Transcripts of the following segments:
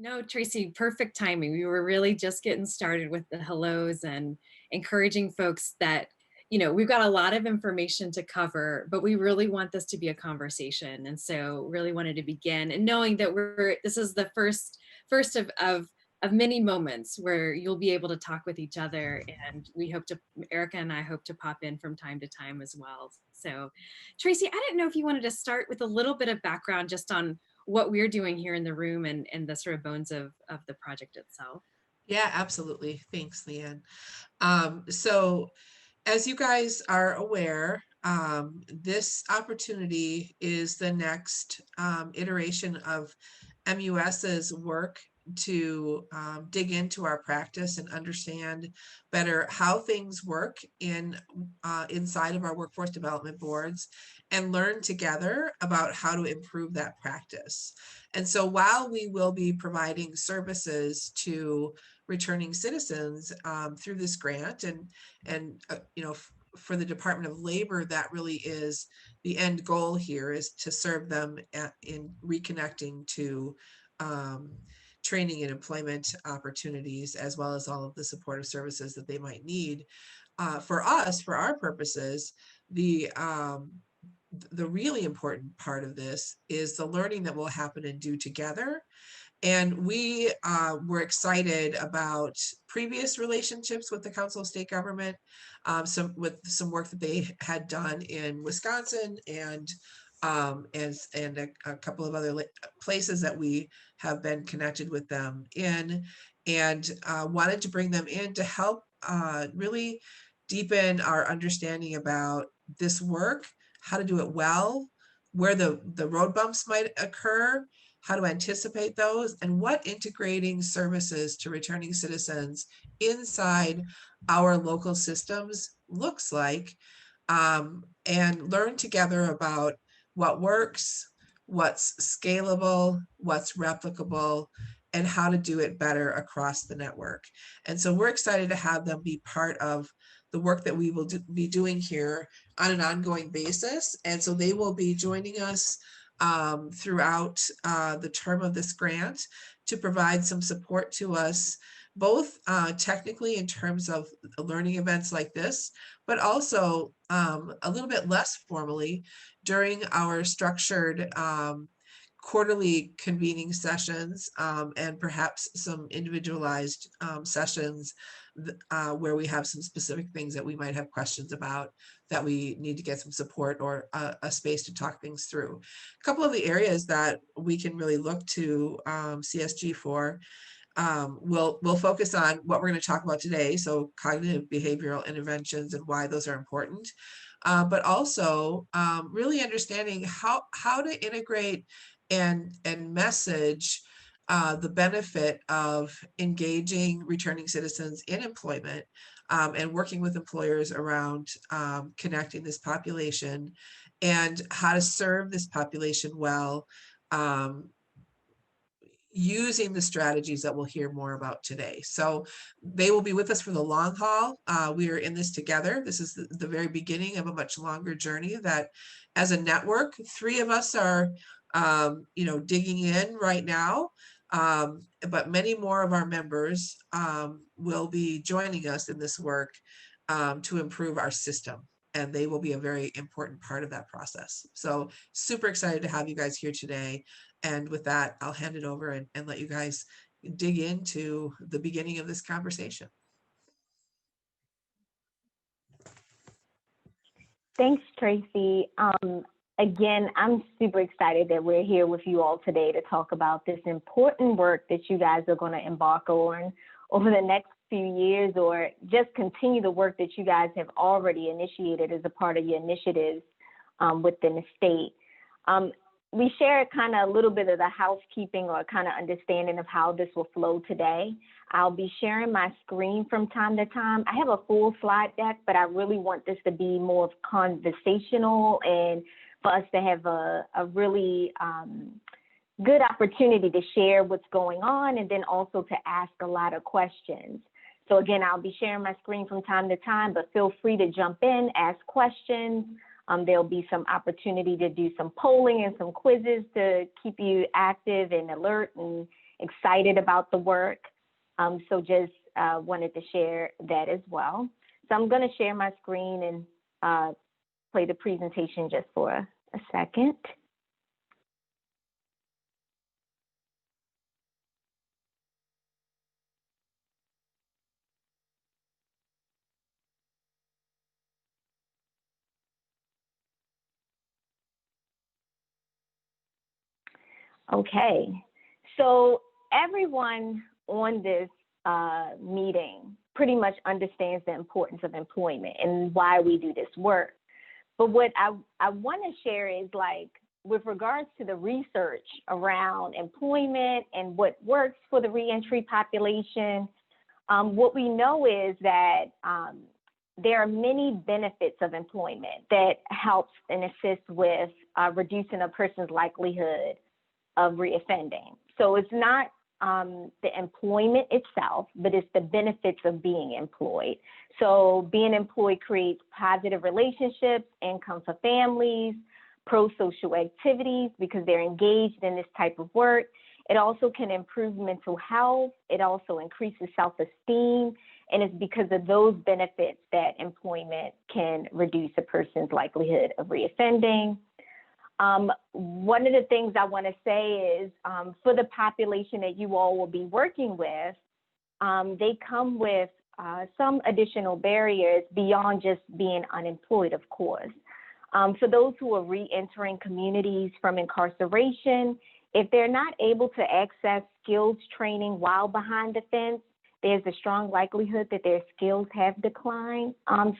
No, Tracy, perfect timing. We were really just getting started with the hellos and encouraging folks that, we've got a lot of information to cover, but we really want this to be a conversation. And so really wanted to begin and knowing that this is the first of many moments where you'll be able to talk with each other. And Erica and I hope to pop in from time to time as well. So Tracy, I didn't know if you wanted to start with a little bit of background just on what we're doing here in the room and the sort of bones of the project itself. Yeah, absolutely. Thanks, Leanne. So as you guys are aware, this opportunity is the next iteration of MUS's work to dig into our practice and understand better how things work inside of our workforce development boards and learn together about how to improve that practice. And so while we will be providing services to returning citizens through this grant and for the Department of Labor, that really is the end goal here, is to serve them in reconnecting to training and employment opportunities, as well as all of the supportive services that they might need. For us, for our purposes, the really important part of this is the learning that will happen and do together. And we were excited about previous relationships with the Council of State Government, some work that they had done in Wisconsin and a couple of other places that we have been connected with them in, and wanted to bring them in to help really deepen our understanding about this work, how to do it well, where the road bumps might occur, how to anticipate those, and what integrating services to returning citizens inside our local systems looks like, and learn together about what works, what's scalable, what's replicable, and how to do it better across the network. And so we're excited to have them be part of the work that we will be doing here on an ongoing basis. And so they will be joining us throughout the term of this grant to provide some support to us, both technically in terms of learning events like this, but also a little bit less formally during our structured quarterly convening sessions, and perhaps some individualized sessions where we have some specific things that we might have questions about, that we need to get some support or a space to talk things through. A couple of the areas that we can really look to CSG for, we'll focus on what we're going to talk about today, so cognitive behavioral interventions and why those are important, but also really understanding how to integrate and message the benefit of engaging returning citizens in employment, and working with employers around connecting this population, and how to serve this population well, using the strategies that we'll hear more about today. So they will be with us for the long haul. We are in this together. This is the very beginning of a much longer journey that, as a network, 3 of us are digging in right now, but many more of our members will be joining us in this work to improve our system, and they will be a very important part of that process. So super excited to have you guys here today. And with that, I'll hand it over and let you guys dig into the beginning of this conversation. Thanks, Tracy. Again, I'm super excited that we're here with you all today to talk about this important work that you guys are going to embark on over the next few years, or just continue the work that you guys have already initiated as a part of your initiatives within the state. We share kind of a little bit of the housekeeping or kind of understanding of how this will flow today. I'll be sharing my screen from time to time. I have a full slide deck, but I really want this to be more conversational and for us to have a really good opportunity to share what's going on, and then also to ask a lot of questions. So again, I'll be sharing my screen from time to time, but feel free to jump in, ask questions. There'll be some opportunity to do some polling and some quizzes to keep you active and alert and excited about the work. So just wanted to share that as well. So I'm going to share my screen and play the presentation just for a second. Okay, so everyone on this meeting pretty much understands the importance of employment and why we do this work. But what I want to share is, like, with regards to the research around employment and what works for the reentry population, what we know is that there are many benefits of employment that helps and assists with reducing a person's likelihood of reoffending. So it's not the employment itself, but it's the benefits of being employed. So being employed creates positive relationships, income for families, pro-social activities because they're engaged in this type of work. It also can improve mental health. It also increases self-esteem. And it's because of those benefits that employment can reduce a person's likelihood of reoffending. One of the things I want to say is for the population that you all will be working with, they come with some additional barriers beyond just being unemployed, of course. For those who are re-entering communities from incarceration, if they're not able to access skills training while behind the fence, there's a strong likelihood that their skills have declined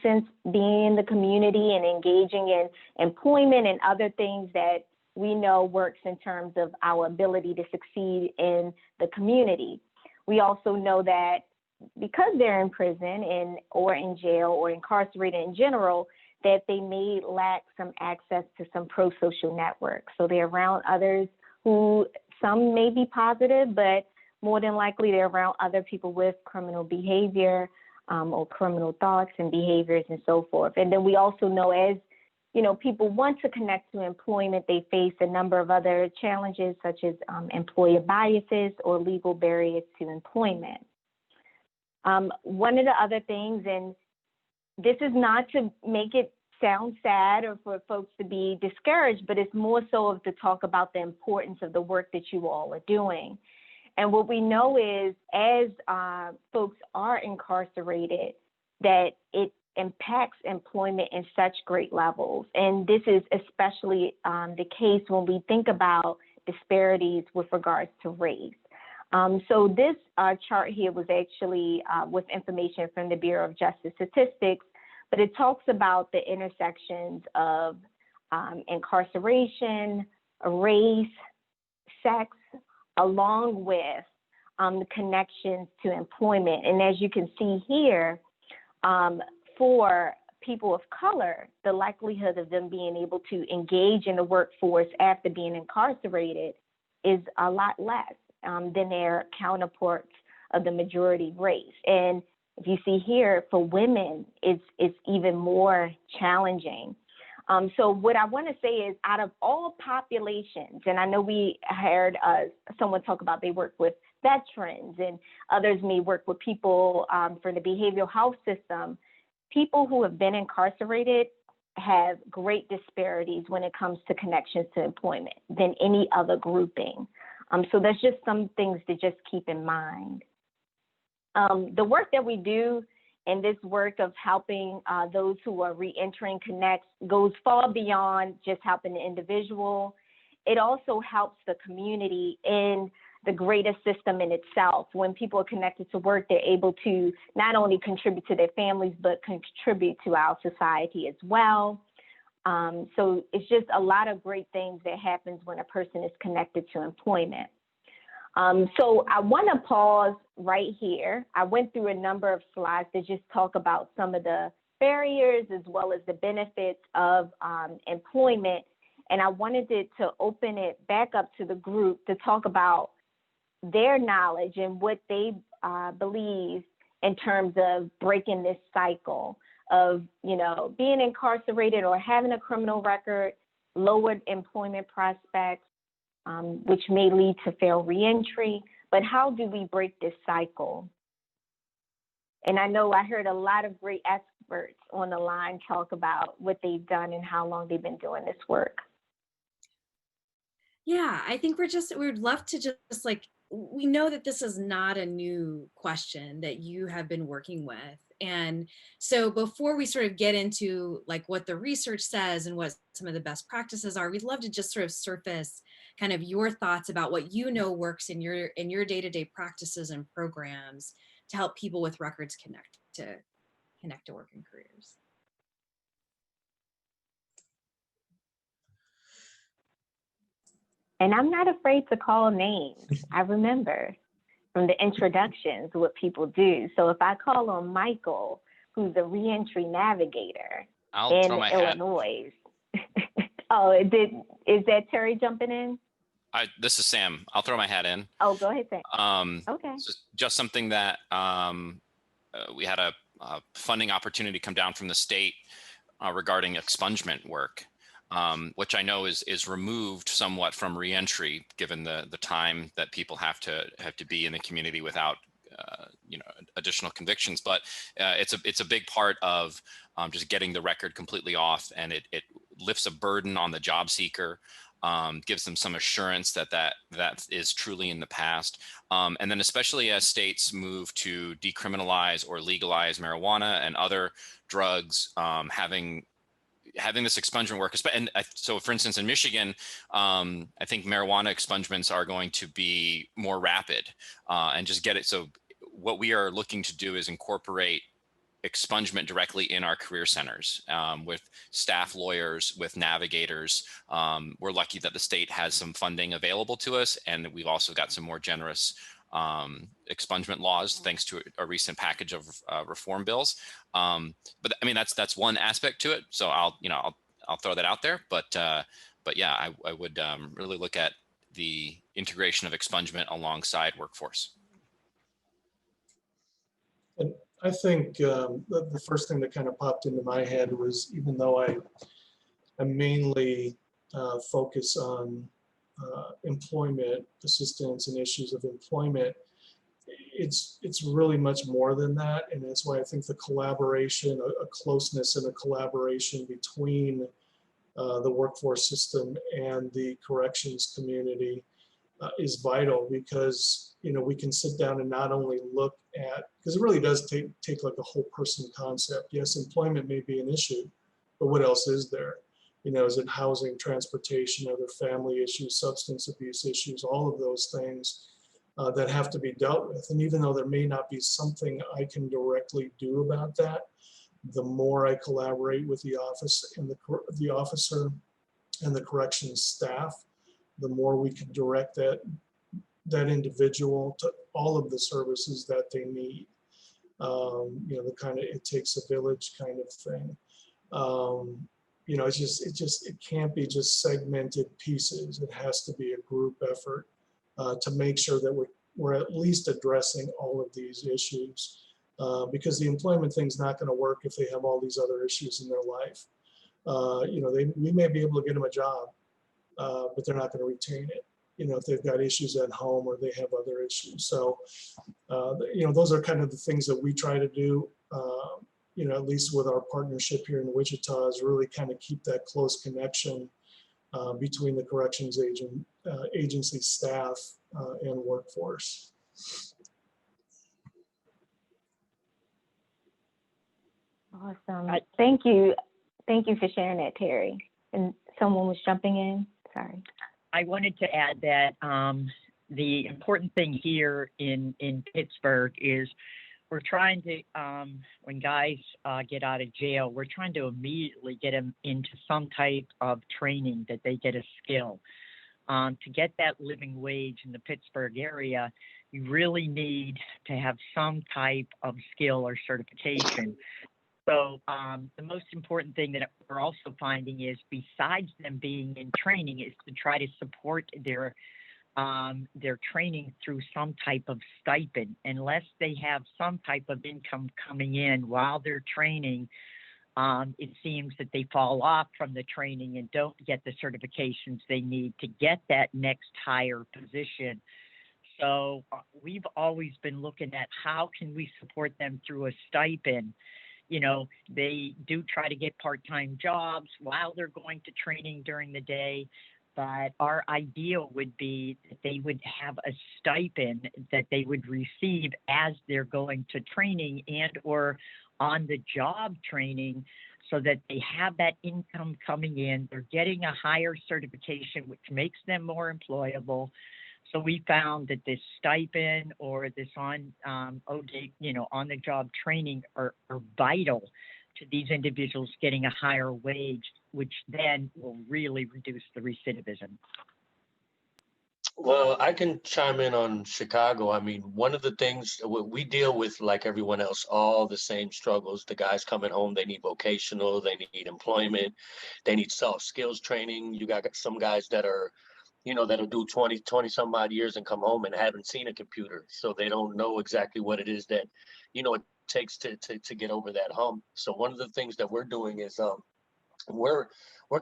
since being in the community and engaging in employment and other things that we know works in terms of our ability to succeed in the community. We also know that because they're in prison or in jail or incarcerated in general, that they may lack some access to some pro-social networks. So they're around others who, some may be positive, but more than likely they're around other people with criminal behavior or criminal thoughts and behaviors and so forth. And then we also know, as you know, people want to connect to employment, they face a number of other challenges such as employer biases or legal barriers to employment. One of the other things, and this is not to make it sound sad or for folks to be discouraged, but it's more so to talk about the importance of the work that you all are doing. And what we know is, as folks are incarcerated, that it impacts employment in such great levels. And this is especially the case when we think about disparities with regards to race. So this chart here was actually with information from the Bureau of Justice Statistics, but it talks about the intersections of incarceration, race, sex, along with the connections to employment. And as you can see here, for people of color, the likelihood of them being able to engage in the workforce after being incarcerated is a lot less than their counterparts of the majority race. And if you see here, for women, it's even more challenging. So what I want to say is, out of all populations, and I know we heard someone talk about they work with veterans and others may work with people from the behavioral health system, people who have been incarcerated have great disparities when it comes to connections to employment than any other grouping. So there's just some things to just keep in mind. The work that we do and this work of helping those who are reentering connect goes far beyond just helping the individual. It also helps the community in the greater system in itself. When people are connected to work, they're able to not only contribute to their families, but contribute to our society as well. So it's just a lot of great things that happens when a person is connected to employment. So I want to pause right here. I went through a number of slides that just talk about some of the barriers as well as the benefits of employment. And I wanted to open it back up to the group to talk about their knowledge and what they believe in terms of breaking this cycle of, you know, being incarcerated or having a criminal record, lowered employment prospects, which may lead to failed reentry, But how do we break this cycle? And I know I heard a lot of great experts on the line talk about what they've done and how long they've been doing this work. Yeah, I think we'd love to just like, we know that this is not a new question that you have been working with. And so before we sort of get into like what the research says and what some of the best practices are, we'd love to just sort of surface kind of your thoughts about what you know works in your day-to-day practices and programs to help people with records connect to work and careers. And I'm not afraid to call names. I remember from the introductions what people do. So if I call on Michael, who's a reentry navigator in Illinois. Oh, is that Terry jumping in? This is Sam. I'll throw my hat in. Oh, go ahead, Sam. Okay. Just something that we had a funding opportunity come down from the state regarding expungement work, which I know is removed somewhat from reentry, given the time that people have to be in the community without additional convictions. But it's a big part of just getting the record completely off, and it lifts a burden on the job seeker. Gives them some assurance that is truly in the past. And then especially as states move to decriminalize or legalize marijuana and other drugs, having this expungement work. And so for instance, in Michigan, I think marijuana expungements are going to be more rapid and just get it. So what we are looking to do is incorporate expungement directly in our career centers with staff lawyers, with navigators. We're lucky that the state has some funding available to us, and we've also got some more generous expungement laws thanks to a recent package of reform bills. But I mean, that's one aspect to it. So I'll throw that out there. But yeah, I would really look at the integration of expungement alongside workforce. And I think the first thing that kind of popped into my head was, even though I mainly focus on employment assistance and issues of employment, it's really much more than that. And that's why I think the collaboration, a closeness and a collaboration between the workforce system and the corrections community is vital, because we can sit down and not only look at, because it really does take like a whole person concept. Yes, employment may be an issue, but what else is there? Is it housing, transportation, other family issues, substance abuse issues, all of those things that have to be dealt with. And even though there may not be something I can directly do about that, the more I collaborate with the office and the officer and the corrections staff, the more we can direct that individual to all of the services that they need. The kind of it takes a village kind of thing. It can't be just segmented pieces. It has to be a group effort to make sure that we're at least addressing all of these issues, because the employment thing's not going to work if they have all these other issues in their life. We may be able to get them a job, but they're not going to retain it, if they've got issues at home or they have other issues. So, those are kind of the things that we try to do, at least with our partnership here in Wichita, is really kind of keep that close connection between the corrections agency staff and workforce. Awesome. Thank you. Thank you for sharing that, Terry. And someone was jumping in. Sorry. I wanted to add that the important thing here in Pittsburgh is we're trying to, when guys get out of jail, we're trying to immediately get them into some type of training, that they get a skill. To get that living wage in the Pittsburgh area, you really need to have some type of skill or certification. So the most important thing that we're also finding is, besides them being in training, is to try to support their training through some type of stipend. Unless they have some type of income coming in while they're training, it seems that they fall off from the training and don't get the certifications they need to get that next higher position. So we've always been looking at how can we support them through a stipend. You know, they do try to get part-time jobs while they're going to training during the day, but our ideal would be that they would have a stipend that they would receive as they're going to training and or on the job training, so that they have that income coming in. They're getting a higher certification, which makes them more employable. So we found that this stipend or this on on the job training are vital to these individuals getting a higher wage, which then will really reduce the recidivism. Well, I can chime in on Chicago. I mean, one of the things we deal with, like everyone else, all the same struggles. The guys coming home, they need vocational, they need employment, they need soft skills training. You got some guys that are, that'll do 20 some odd years and come home and haven't seen a computer. So they don't know exactly what it is that, it takes to get over that hump. So one of the things that we're doing is we're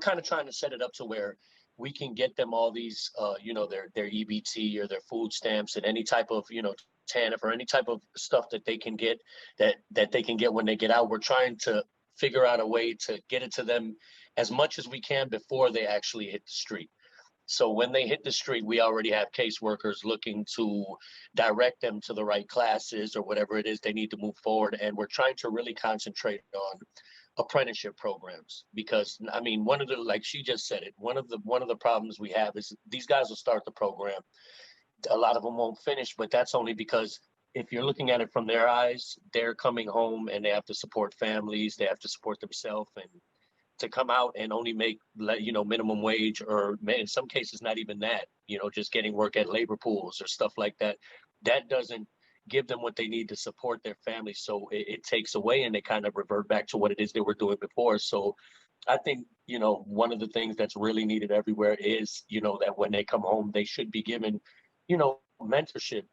kind of trying to set it up to where we can get them all these, their EBT or their food stamps and any type of, TANF or any type of stuff that they can get that they can get when they get out. We're trying to figure out a way to get it to them as much as we can before they actually hit the street. So when they hit the street, we already have caseworkers looking to direct them to the right classes or whatever it is they need to move forward. And we're trying to really concentrate on apprenticeship programs, because I mean, one of the, like she just said it, one of the problems we have is these guys will start the program, a lot of them won't finish, but that's only because if you're looking at it from their eyes, they're coming home and they have to support families, they have to support themselves, and to come out and only make minimum wage, or in some cases not even that, just getting work at labor pools or stuff like that, that doesn't give them what they need to support their families. So it takes away and they kind of revert back to what it is they were doing before. So I think, one of the things that's really needed everywhere is, that when they come home, they should be given, mentorship,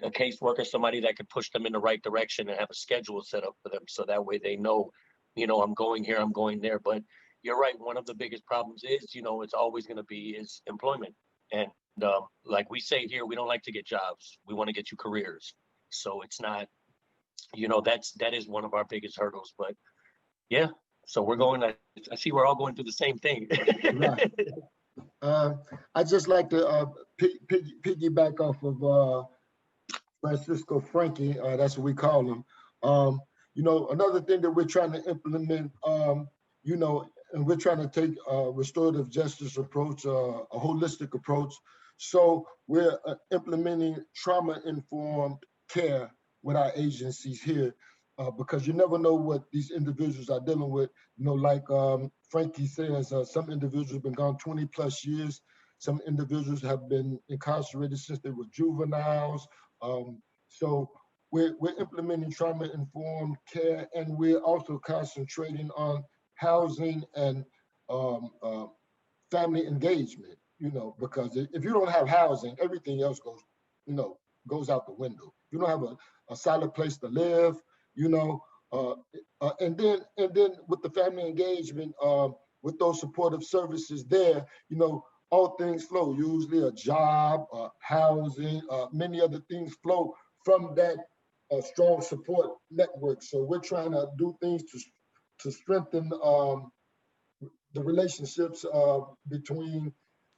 a caseworker, somebody that could push them in the right direction and have a schedule set up for them. So that way they know, I'm going here, I'm going there. But you're right. One of the biggest problems is, it's always going to be is employment. And like we say here, we don't like to get jobs. We want to get you careers. So it's not, that is one of our biggest hurdles. But yeah, so we're going, I see we're all going through the same thing. Right. I just like to piggyback off of Francisco Frankie, that's what we call him. Another thing that we're trying to implement, and we're trying to take a restorative justice approach, a holistic approach. So we're implementing trauma-informed care with our agencies here, because you never know what these individuals are dealing with. Like Frankie says, some individuals have been gone 20 plus years. Some individuals have been incarcerated since they were juveniles. So we're implementing trauma-informed care, and we're also concentrating on housing and family engagement, because if you don't have housing, everything else goes out the window. You don't have a solid place to live, and then with the family engagement, with those supportive services there, all things flow. Usually a job, housing, many other things flow from that strong support network. So we're trying to do things to strengthen the relationships between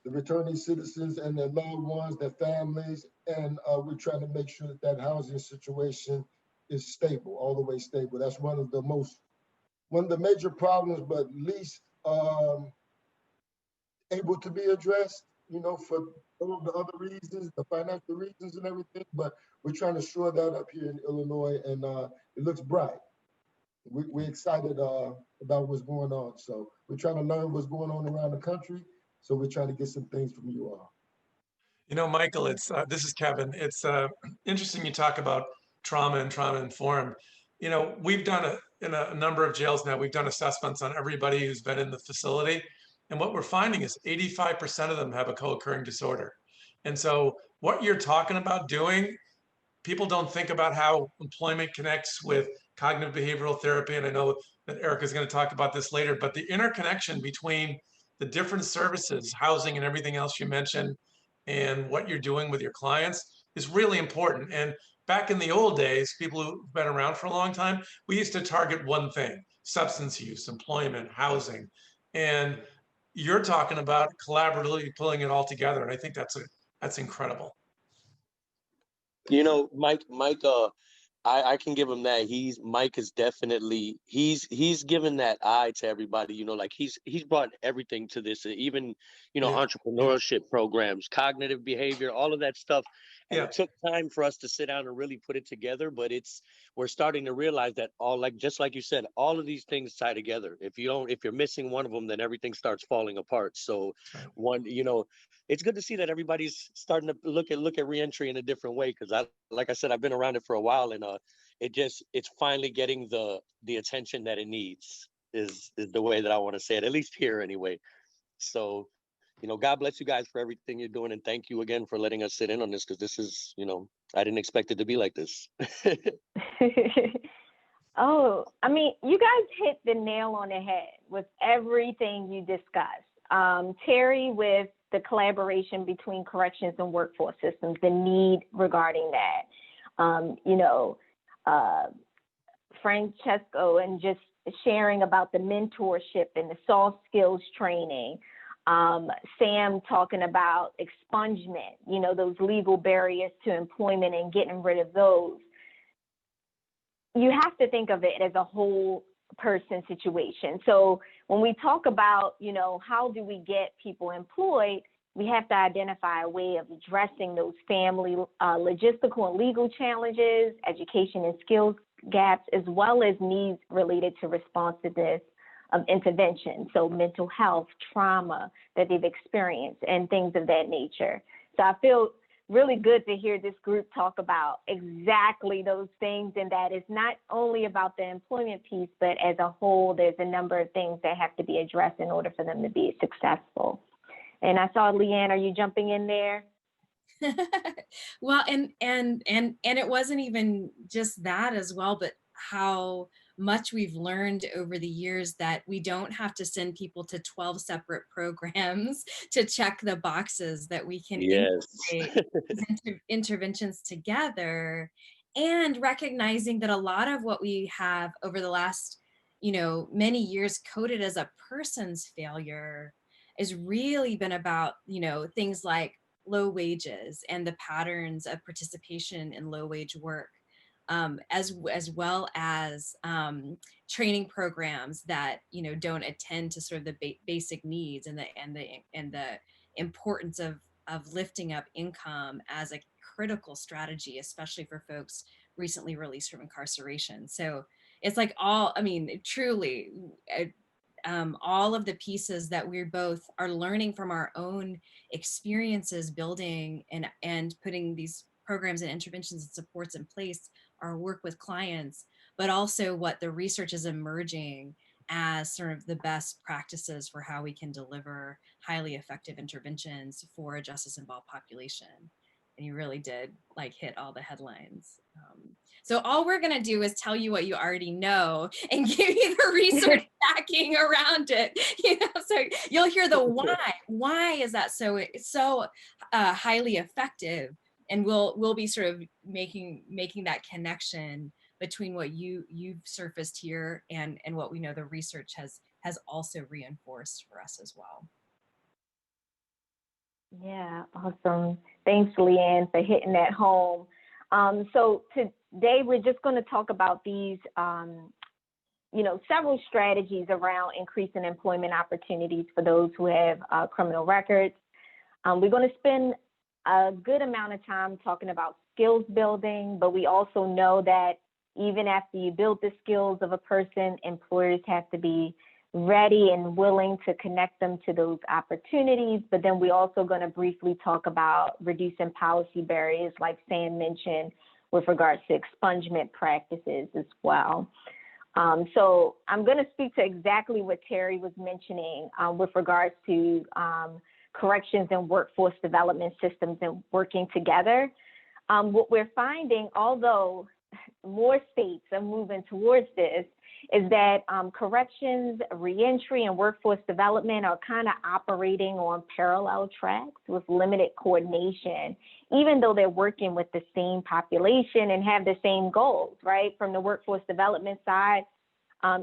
the returning citizens and their loved ones, their families, and we're trying to make sure that housing situation is stable, all the way stable. That's one of the major problems, but least able to be addressed, for all of the other reasons, the financial reasons and everything, but we're trying to shore that up here in Illinois, and it looks bright. We're excited about what's going on. So we're trying to learn what's going on around the country. So we're trying to get some things from you all. Michael, this is Kevin. It's interesting you talk about trauma and trauma-informed. We've done in a number of jails now, we've done assessments on everybody who's been in the facility. And what we're finding is 85% of them have a co-occurring disorder. And so what you're talking about doing, people don't think about how employment connects with cognitive behavioral therapy. And I know that Erica's going to talk about this later, but the interconnection between the different services, housing and everything else you mentioned, and what you're doing with your clients is really important. And back in the old days, people who've been around for a long time, we used to target one thing: substance use, employment, housing. And you're talking about collaboratively pulling it all together. And I think that's incredible. You know, Mike, I can give him that. Mike is definitely he's given that eye to everybody, you know, like he's brought everything to this, even, you know, Yeah. entrepreneurship programs, cognitive behavior, all of that stuff. And Yeah. it took time for us to sit down and really put it together, but we're starting to realize that just like you said, all of these things tie together. If you're missing one of them, then everything starts falling apart. So you know, it's good to see that everybody's starting to look at reentry in a different way, because like I said, I've been around it for a while, and it's finally getting the attention that it needs, is the way that I want to say it, at least here anyway. So, you know, God bless you guys for everything you're doing, and thank you again for letting us sit in on this, because this is, you know, I didn't expect it to be like this. Oh, I mean, you guys hit the nail on the head with everything you discussed. Terry, with the collaboration between corrections and workforce systems, the need regarding that. You know, Francesco, and just sharing about the mentorship and the soft skills training. Sam talking about expungement, you know, those legal barriers to employment and getting rid of those. You have to think of it as a whole person situation. So when we talk about, you know, how do we get people employed, we have to identify a way of addressing those family logistical and legal challenges, education and skills gaps, as well as needs related to responsiveness of intervention. So mental health, trauma that they've experienced, and things of that nature. So I feel really good to hear this group talk about exactly those things, and that it's not only about the employment piece, but as a whole, there's a number of things that have to be addressed in order for them to be successful. And I saw Leanne, are you jumping in there? Well, and it wasn't even just that as well, but how much we've learned over the years that we don't have to send people to 12 separate programs to check the boxes, that we can integrate these interventions together, and recognizing that a lot of what we have over the last, you know, many years coded as a person's failure has really been about, you know, things like low wages and the patterns of participation in low wage work, as well as training programs that, you know, don't attend to sort of the basic needs and the importance of lifting up income as a critical strategy, especially for folks recently released from incarceration. So it's like I mean, truly, all of the pieces that we both are learning from our own experiences building and putting these programs and interventions and supports in place, our work with clients, but also what the research is emerging as sort of the best practices for how we can deliver highly effective interventions for a justice involved population. And you really did like hit all the headlines. So all we're going to do is tell you what you already know and give you the research backing around it. You know, so you'll hear the why. Why is that so highly effective? And we'll be sort of making that connection between what you've surfaced here and what we know the research has also reinforced for us as well. Yeah, awesome. Thanks, Leanne, for hitting that home. So today we're just going to talk about these, you know, several strategies around increasing employment opportunities for those who have criminal records. We're going to spend a good amount of time talking about skills building, but we also know that even after you build the skills of a person, employers have to be ready and willing to connect them to those opportunities. But then we're also going to briefly talk about reducing policy barriers, like Sam mentioned, with regards to expungement practices as well. So I'm going to speak to exactly what Terry was mentioning with regards to corrections and workforce development systems and working together. What we're finding, although more states are moving towards this, is that corrections, reentry, and workforce development are kind of operating on parallel tracks with limited coordination, even though they're working with the same population and have the same goals, right? From the workforce development side,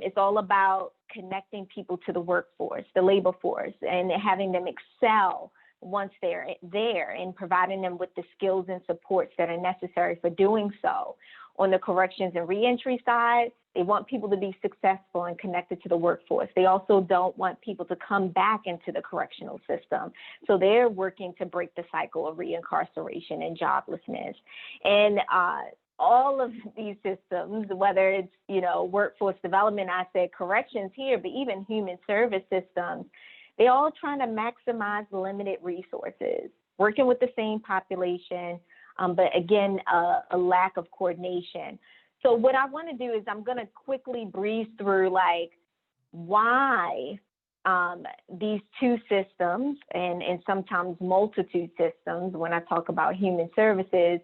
it's all about connecting people to the workforce, the labor force, and having them excel once they're there and providing them with the skills and supports that are necessary for doing so. On the corrections and reentry side, they want people to be successful and connected to the workforce. They also don't want people to come back into the correctional system. So they're working to break the cycle of reincarceration and joblessness. And all of these systems, whether it's, workforce development, I said corrections here, but even human service systems, they all trying to maximize limited resources, working with the same population, but again, a lack of coordination. So what I want to do is I'm going to quickly breeze through why these two systems and sometimes multitude systems, when I talk about human services,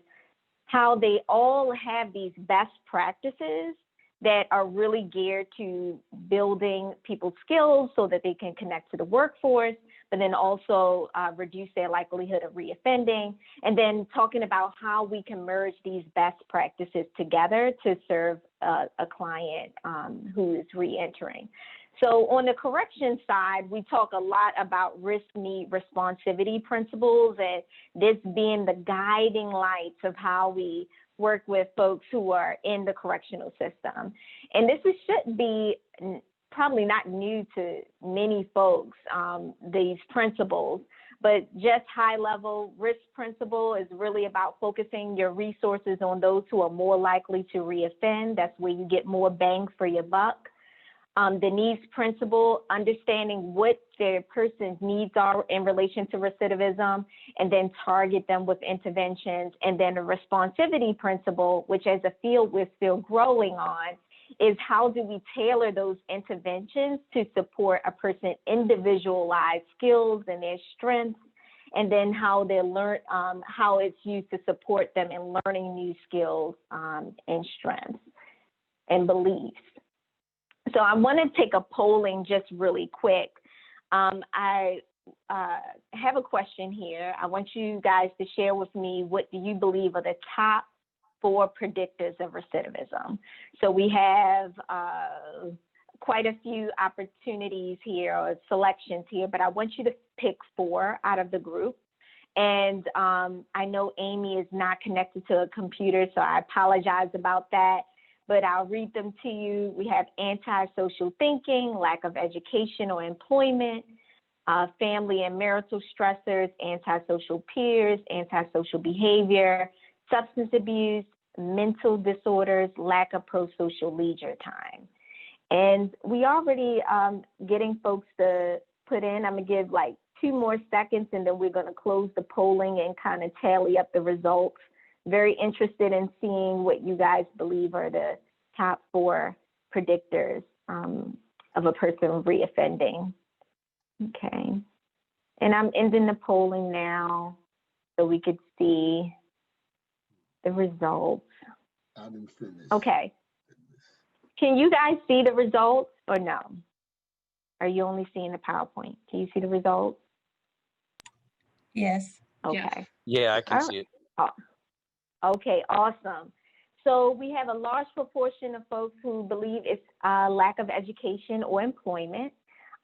how they all have these best practices that are really geared to building people's skills so that they can connect to the workforce, but then also reduce their likelihood of reoffending, and then talking about how we can merge these best practices together to serve a client who is reentering. So on the correction side, we talk a lot about risk, need, responsivity principles, and this being the guiding lights of how we work with folks who are in the correctional system. And this should be probably not new to many folks, these principles, but just high level risk principle is really about focusing your resources on those who are more likely to reoffend. That's where you get more bang for your buck. The needs principle, understanding what the person's needs are in relation to recidivism, and then target them with interventions. And then the responsivity principle, which as a field we're still growing on, is how do we tailor those interventions to support a person's individualized skills and their strengths, and then how they learn, how it's used to support them in learning new skills and strengths and beliefs. So I want to take a polling just really quick. I have a question here. I want you guys to share with me, what do you believe are the top 4 predictors of recidivism? So we have quite a few opportunities here or selections here, but I want you to pick 4 out of the group. And I know Amy is not connected to a computer, so I apologize about that, but I'll read them to you. We have antisocial thinking, lack of education or employment, family and marital stressors, antisocial peers, antisocial behavior, substance abuse, mental disorders, lack of pro-social leisure time. And we already getting folks to put in. I'm gonna give 2 more seconds, and then we're gonna close the polling and kind of tally up the results. Very interested in seeing what you guys believe are the top 4 predictors of a person reoffending. Okay. And I'm ending the polling now so we could see the results. I didn't finish. Okay. Can you guys see the results or no? Are you only seeing the PowerPoint? Can you see the results? Yes. Okay. Yeah, I can see it. Oh, okay, awesome. So we have a large proportion of folks who believe it's lack of education or employment,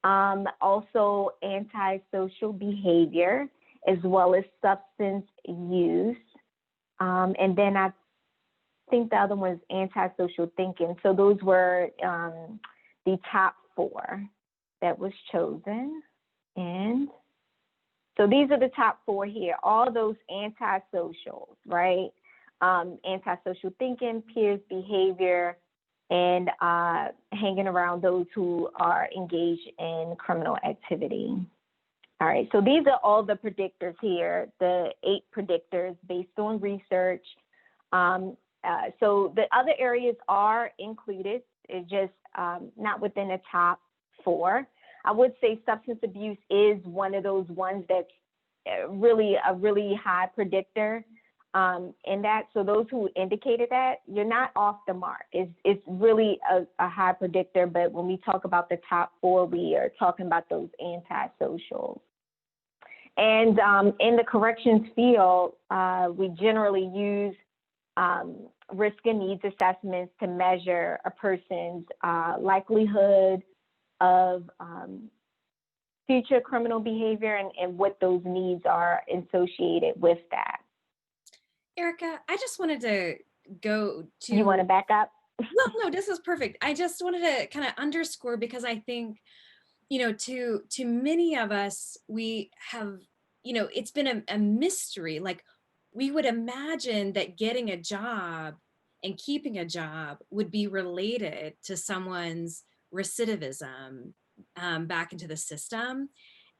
also antisocial behavior, as well as substance use. And then I think the other one is antisocial thinking. So those were the top 4 that was chosen. And so these are the top 4 here, all those antisocials, right? Antisocial thinking, peers behavior, and hanging around those who are engaged in criminal activity. All right, so these are all the predictors here, the 8 predictors based on research. So the other areas are included, it's just not within the top 4. I would say substance abuse is one of those ones that's really a really high predictor. And that, so those who indicated that, you're not off the mark. It's really a high predictor, but when we talk about the top 4, we are talking about those antisocials. And in the corrections field, we generally use risk and needs assessments to measure a person's likelihood of future criminal behavior and what those needs are associated with that. Erica, I just wanted to go to. You want to back up? Well, no, this is perfect. I just wanted to kind of underscore, because I think, to many of us, we have, it's been a mystery. Like, we would imagine that getting a job and keeping a job would be related to someone's recidivism back into the system.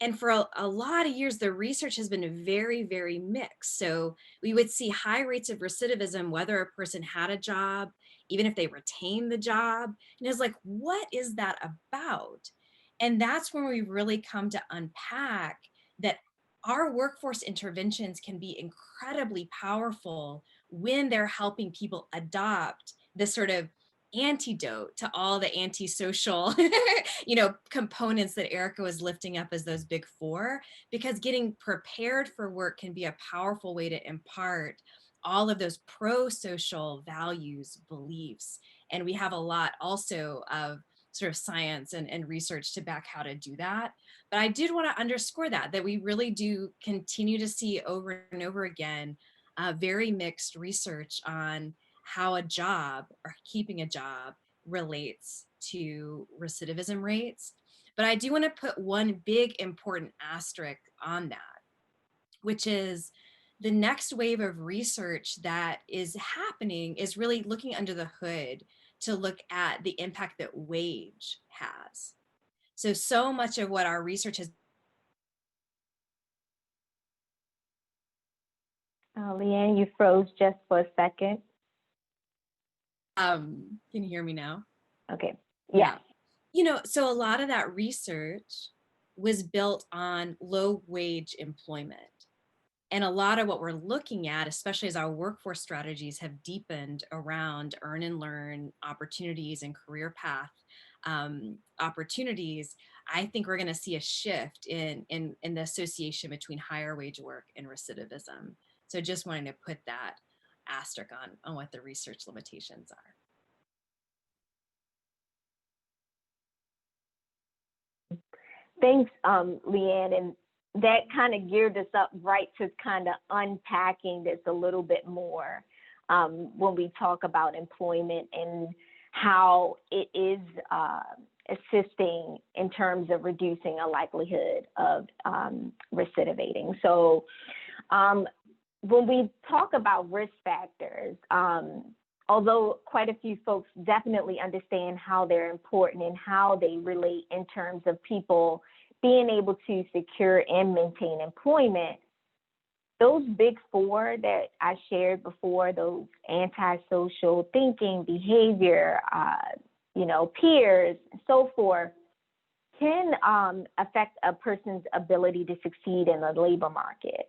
And for a lot of years, the research has been very, very mixed. So we would see high rates of recidivism, whether a person had a job, even if they retained the job. And it's like, what is that about? And that's when we really come to unpack that our workforce interventions can be incredibly powerful when they're helping people adopt this sort of antidote to all the antisocial components that Erica was lifting up as those big 4, because getting prepared for work can be a powerful way to impart all of those pro-social values, beliefs. And we have a lot also of sort of science and research to back how to do that. But I did want to underscore that we really do continue to see over and over again very mixed research on how a job or keeping a job relates to recidivism rates. But I do want to put one big important asterisk on that, which is the next wave of research that is happening is really looking under the hood to look at the impact that wage has. So much of what our research has. Leanne, you froze just for a second. Can you hear me now? Okay. Yeah. So a lot of that research was built on low wage employment. And a lot of what we're looking at, especially as our workforce strategies have deepened around earn and learn opportunities and career path opportunities, I think we're going to see a shift in the association between higher wage work and recidivism. So just wanting to put that asterisk on what the research limitations are. Thanks, Leanne. And that kind of geared us up right to kind of unpacking this a little bit more when we talk about employment and how it is assisting in terms of reducing a likelihood of recidivating. So when we talk about risk factors, although quite a few folks definitely understand how they're important and how they relate in terms of people being able to secure and maintain employment, those big 4 that I shared before, those antisocial thinking, behavior, peers, and so forth, can affect a person's ability to succeed in the labor market.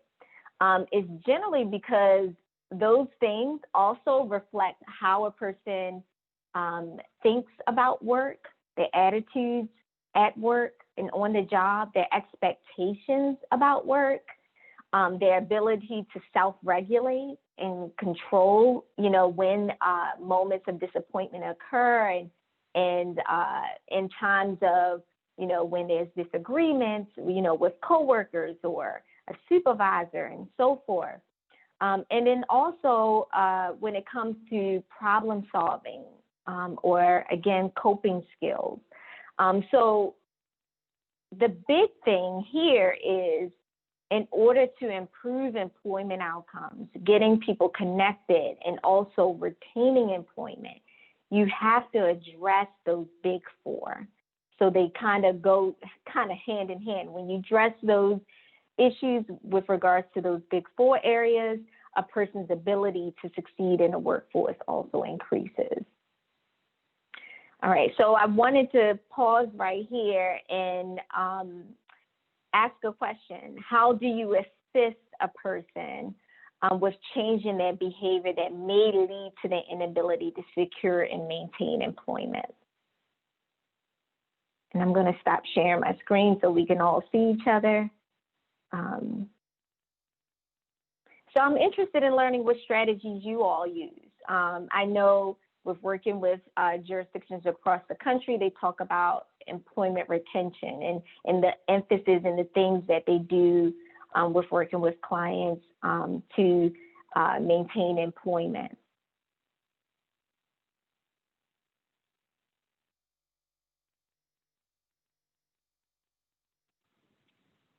It's generally because those things also reflect how a person thinks about work, their attitudes at work and on the job, their expectations about work, their ability to self-regulate and control, when moments of disappointment occur and in times of, when there's disagreements, with coworkers or a supervisor and so forth. And then also when it comes to problem solving or, again, coping skills. So the big thing here is, in order to improve employment outcomes, getting people connected and also retaining employment, you have to address those big 4. So they kind of go hand in hand. When you address those issues with regards to those big 4 areas, a person's ability to succeed in the workforce also increases. All right, so I wanted to pause right here and ask a question. How do you assist a person with changing their behavior that may lead to their inability to secure and maintain employment. And I'm going to stop sharing my screen so we can all see each other. So I'm interested in learning what strategies you all use. I know with working with jurisdictions across the country, they talk about employment retention and the emphasis and the things that they do with working with clients to maintain employment.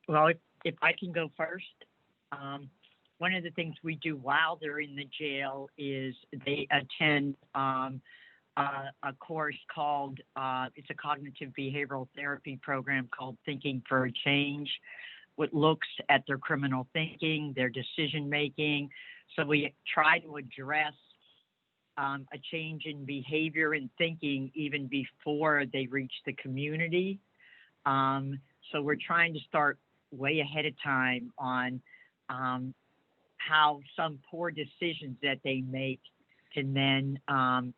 Well, if I can go first, one of the things we do while they're in the jail is they attend a course called, it's a cognitive behavioral therapy program called Thinking for a Change, which looks at their criminal thinking, their decision making. So we try to address a change in behavior and thinking even before they reach the community. So we're trying to start way ahead of time on how some poor decisions that they make can then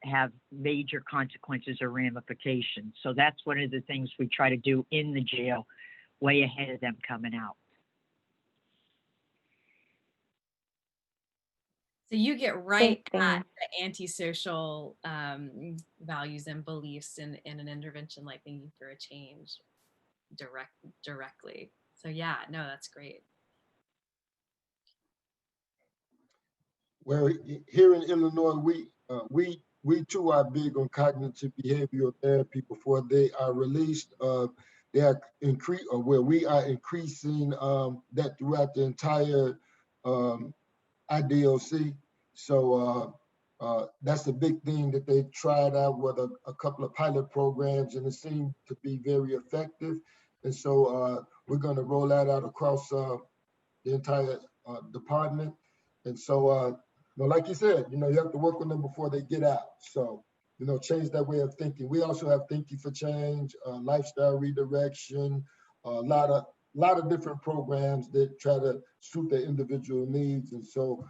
have major consequences or ramifications. So that's one of the things we try to do in the jail, way ahead of them coming out. So you get right Thank at the antisocial values and beliefs in an intervention like Thinking for a Change directly. So yeah, no, that's great. Well, here in Illinois, we too are big on cognitive behavioral therapy before they are released. They are we are increasing that throughout the entire IDOC. So that's a big thing that they tried out with a couple of pilot programs, and it seemed to be very effective. And so we're going to roll that out across the entire department. And so, like you said, you have to work on them before they get out. So, change that way of thinking. We also have Thinking for Change, lifestyle redirection, a lot of different programs that try to suit their individual needs. And so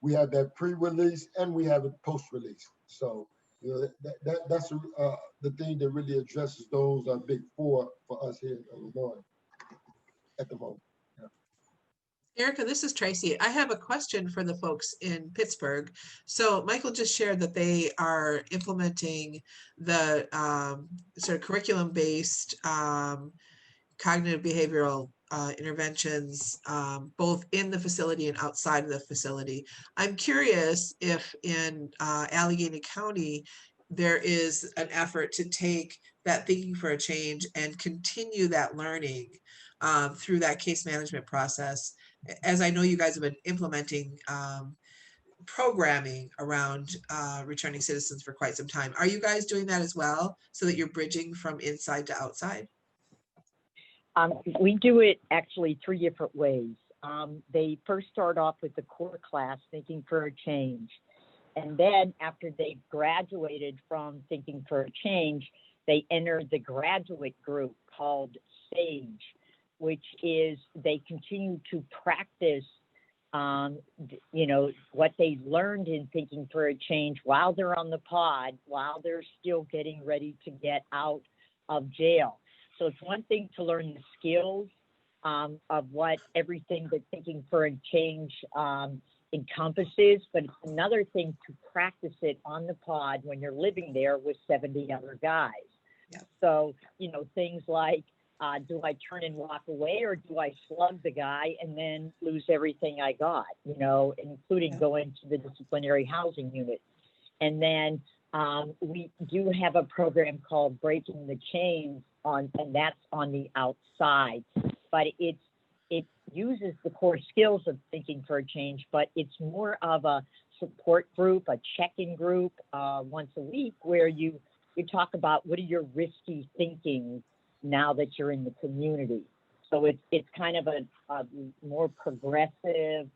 we have that pre-release and we have it post-release. So, that's the thing that really addresses those big four for us here in Illinois at the moment. Erica, this is Tracy. I have a question for the folks in Pittsburgh. So Michael just shared that they are implementing the sort of curriculum-based cognitive behavioral interventions, both in the facility and outside of the facility. I'm curious if in Allegheny County, there is an effort to take that Thinking for a Change and continue that learning through that case management process. As I know you guys have been implementing programming around returning citizens for quite some time. Are you guys doing that as well so that you're bridging from inside to outside? We do it actually 3 different ways. They first start off with the core class, Thinking for a Change. And then after they graduated from Thinking for a Change, they enter the graduate group called SAGE, which is they continue to practice, what they learned in Thinking for a Change while they're on the pod, while they're still getting ready to get out of jail. So it's one thing to learn the skills of what everything that Thinking for a Change encompasses, but it's another thing to practice it on the pod when you're living there with 70 other guys. Yeah. So, things like, do I turn and walk away, or do I slug the guy and then lose everything I got, including going to the disciplinary housing unit. And then we do have a program called Breaking the Chains and that's on the outside, but it uses the core skills of Thinking for a Change, but it's more of a support group, a check-in group once a week where you talk about what are your risky thinking now that you're in the community. So it's kind of a more progressive,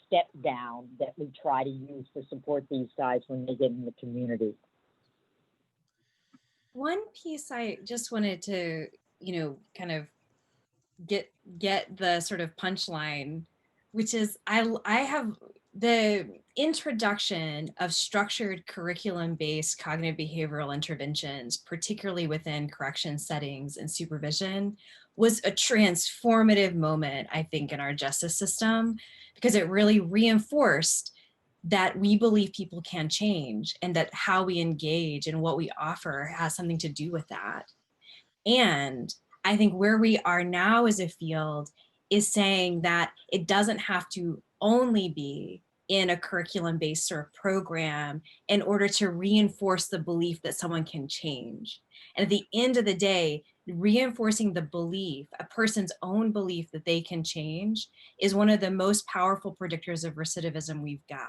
step down that we try to use to support these guys when they get in the community. One piece I just wanted to, kind of get the sort of punchline. which is I have the introduction of structured curriculum-based cognitive behavioral interventions, particularly within correction settings and supervision, was a transformative moment, I think, in our justice system, because it really reinforced that we believe people can change and that how we engage and what we offer has something to do with that. And I think where we are now as a field is saying that it doesn't have to only be in a curriculum-based sort of program in order to reinforce the belief that someone can change. And at the end of the day, reinforcing the belief, a person's own belief that they can change, is one of the most powerful predictors of recidivism we've got.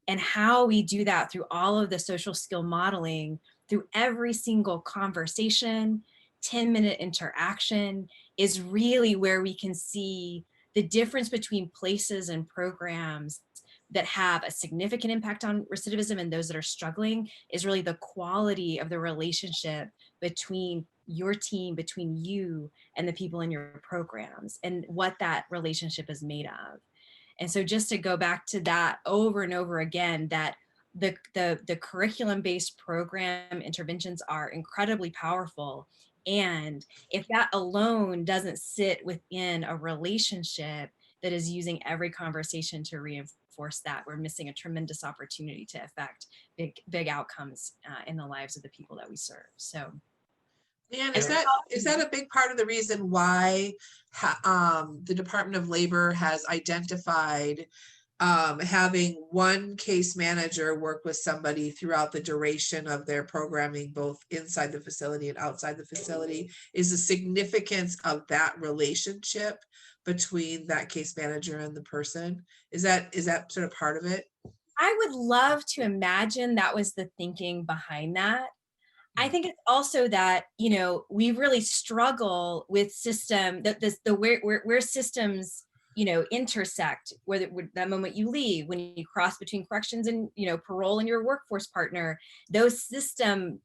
And how we do that through all of the social skill modeling, through every single conversation, 10-minute interaction, is really where we can see the difference between places and programs that have a significant impact on recidivism and those that are struggling, is really the quality of the relationship between your team, between you and the people in your programs, and what that relationship is made of. And so just to go back to that over and over again, that the curriculum-based program interventions are incredibly powerful. And if that alone doesn't sit within a relationship that is using every conversation to reinforce that, we're missing a tremendous opportunity to affect big outcomes in the lives of the people that we serve. So. And is that a big part of the reason why the Department of Labor has identified having one case manager work with somebody throughout the duration of their programming, both inside the facility and outside the facility, is the significance of that relationship between that case manager and the person? Is that sort of part of it? I would love to imagine that was the thinking behind that. I think it's also that, you know, we really struggle with system, where systems, you know, intersect, whether that moment you leave, when you cross between corrections and, you know, parole and your workforce partner, those system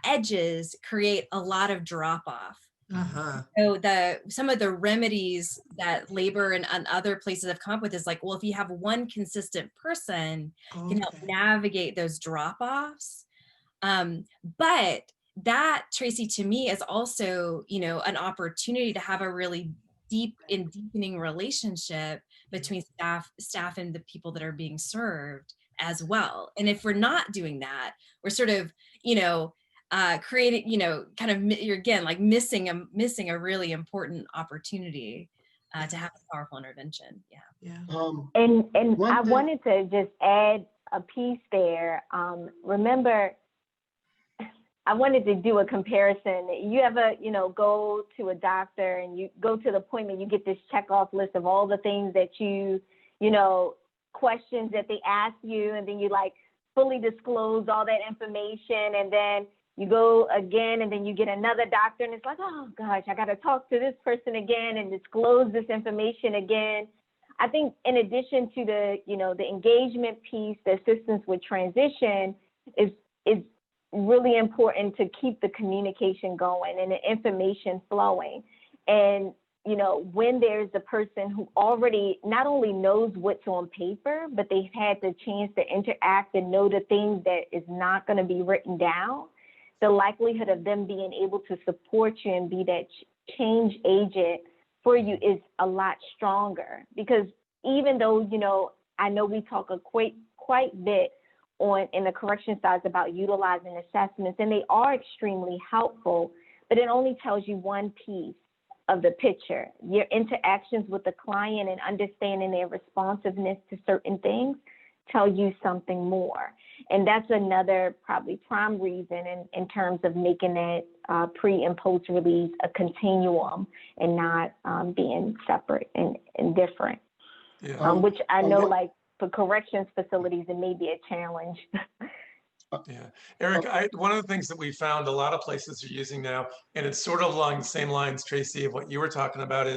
edges create a lot of drop off. So some of the remedies that labor and other places have come up with is like, well, if you have one consistent person, can help navigate those drop offs. But that, Tracy, to me is also, you know, an opportunity to have a really deep and deepening relationship between staff and the people that are being served as well. And if we're not doing that, we're sort of, you know, creating, you know, kind of, you're again, like missing a really important opportunity to have a powerful intervention. Yeah. And I wanted to just add a piece there. Remember, I wanted to do a comparison. You ever, you know, go to a doctor and you go to the appointment, you get this check off list of all the things that you know, questions that they ask you, and then you like fully disclose all that information, and then you go again, and then you get another doctor, and it's like, oh gosh, I got to talk to this person again and disclose this information again. I think in addition to the, you know, the engagement piece, the assistance with transition is really important to keep the communication going and the information flowing. And, you know, when there's a person who already not only knows what's on paper, but they've had the chance to interact and know the things that is not going to be written down, the likelihood of them being able to support you and be that change agent for you is a lot stronger. Because even though, you know, I know we talk quite bit in the correction side about utilizing assessments, and they are extremely helpful, but it only tells you one piece of the picture. Your interactions with the client and understanding their responsiveness to certain things tell you something more. And that's another probably prime reason in terms of making that pre and post release a continuum and not being separate and different. Yeah. Which I know, like, for corrections facilities, it may be a challenge. Yeah, Eric, one of the things that we found a lot of places are using now, and it's sort of along the same lines, Tracy, of what you were talking about,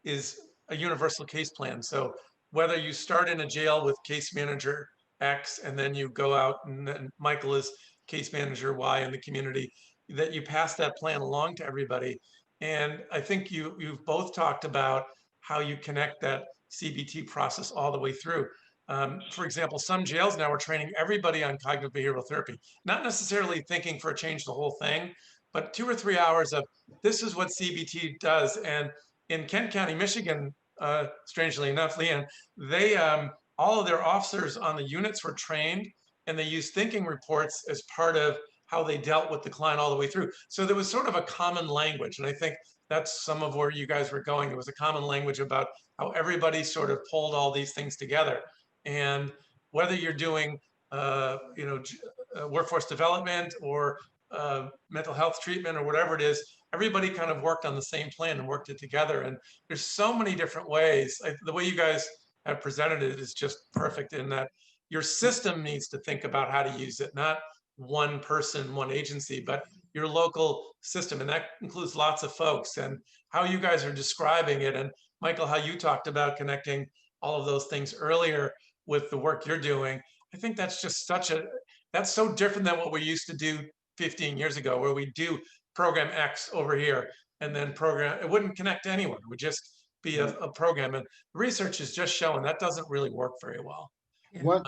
is a universal case plan. So whether you start in a jail with case manager X, and then you go out and then Michael is case manager Y in the community, that you pass that plan along to everybody. And I think you've both talked about how you connect that CBT process all the way through. For example, some jails now are training everybody on cognitive behavioral therapy, not necessarily thinking for a change the whole thing, but 2 or 3 hours of this is what CBT does. And in Kent County, Michigan, strangely enough, Leanne, they all of their officers on the units were trained, and they used thinking reports as part of how they dealt with the client all the way through. So there was sort of a common language, and I think that's some of where you guys were going. There was a common language about how everybody sort of pulled all these things together. And whether you're doing, workforce development or mental health treatment or whatever it is, everybody kind of worked on the same plan and worked it together. And there's so many different ways. The way you guys have presented it is just perfect in that your system needs to think about how to use it, not one person, one agency, but your local system. And that includes lots of folks, and how you guys are describing it. And Michael, how you talked about connecting all of those things earlier with the work you're doing. I think that's just that's so different than what we used to do 15 years ago, where we do program X over here and then program, it wouldn't connect to anyone. It would just be a program. And research is just showing that doesn't really work very well. One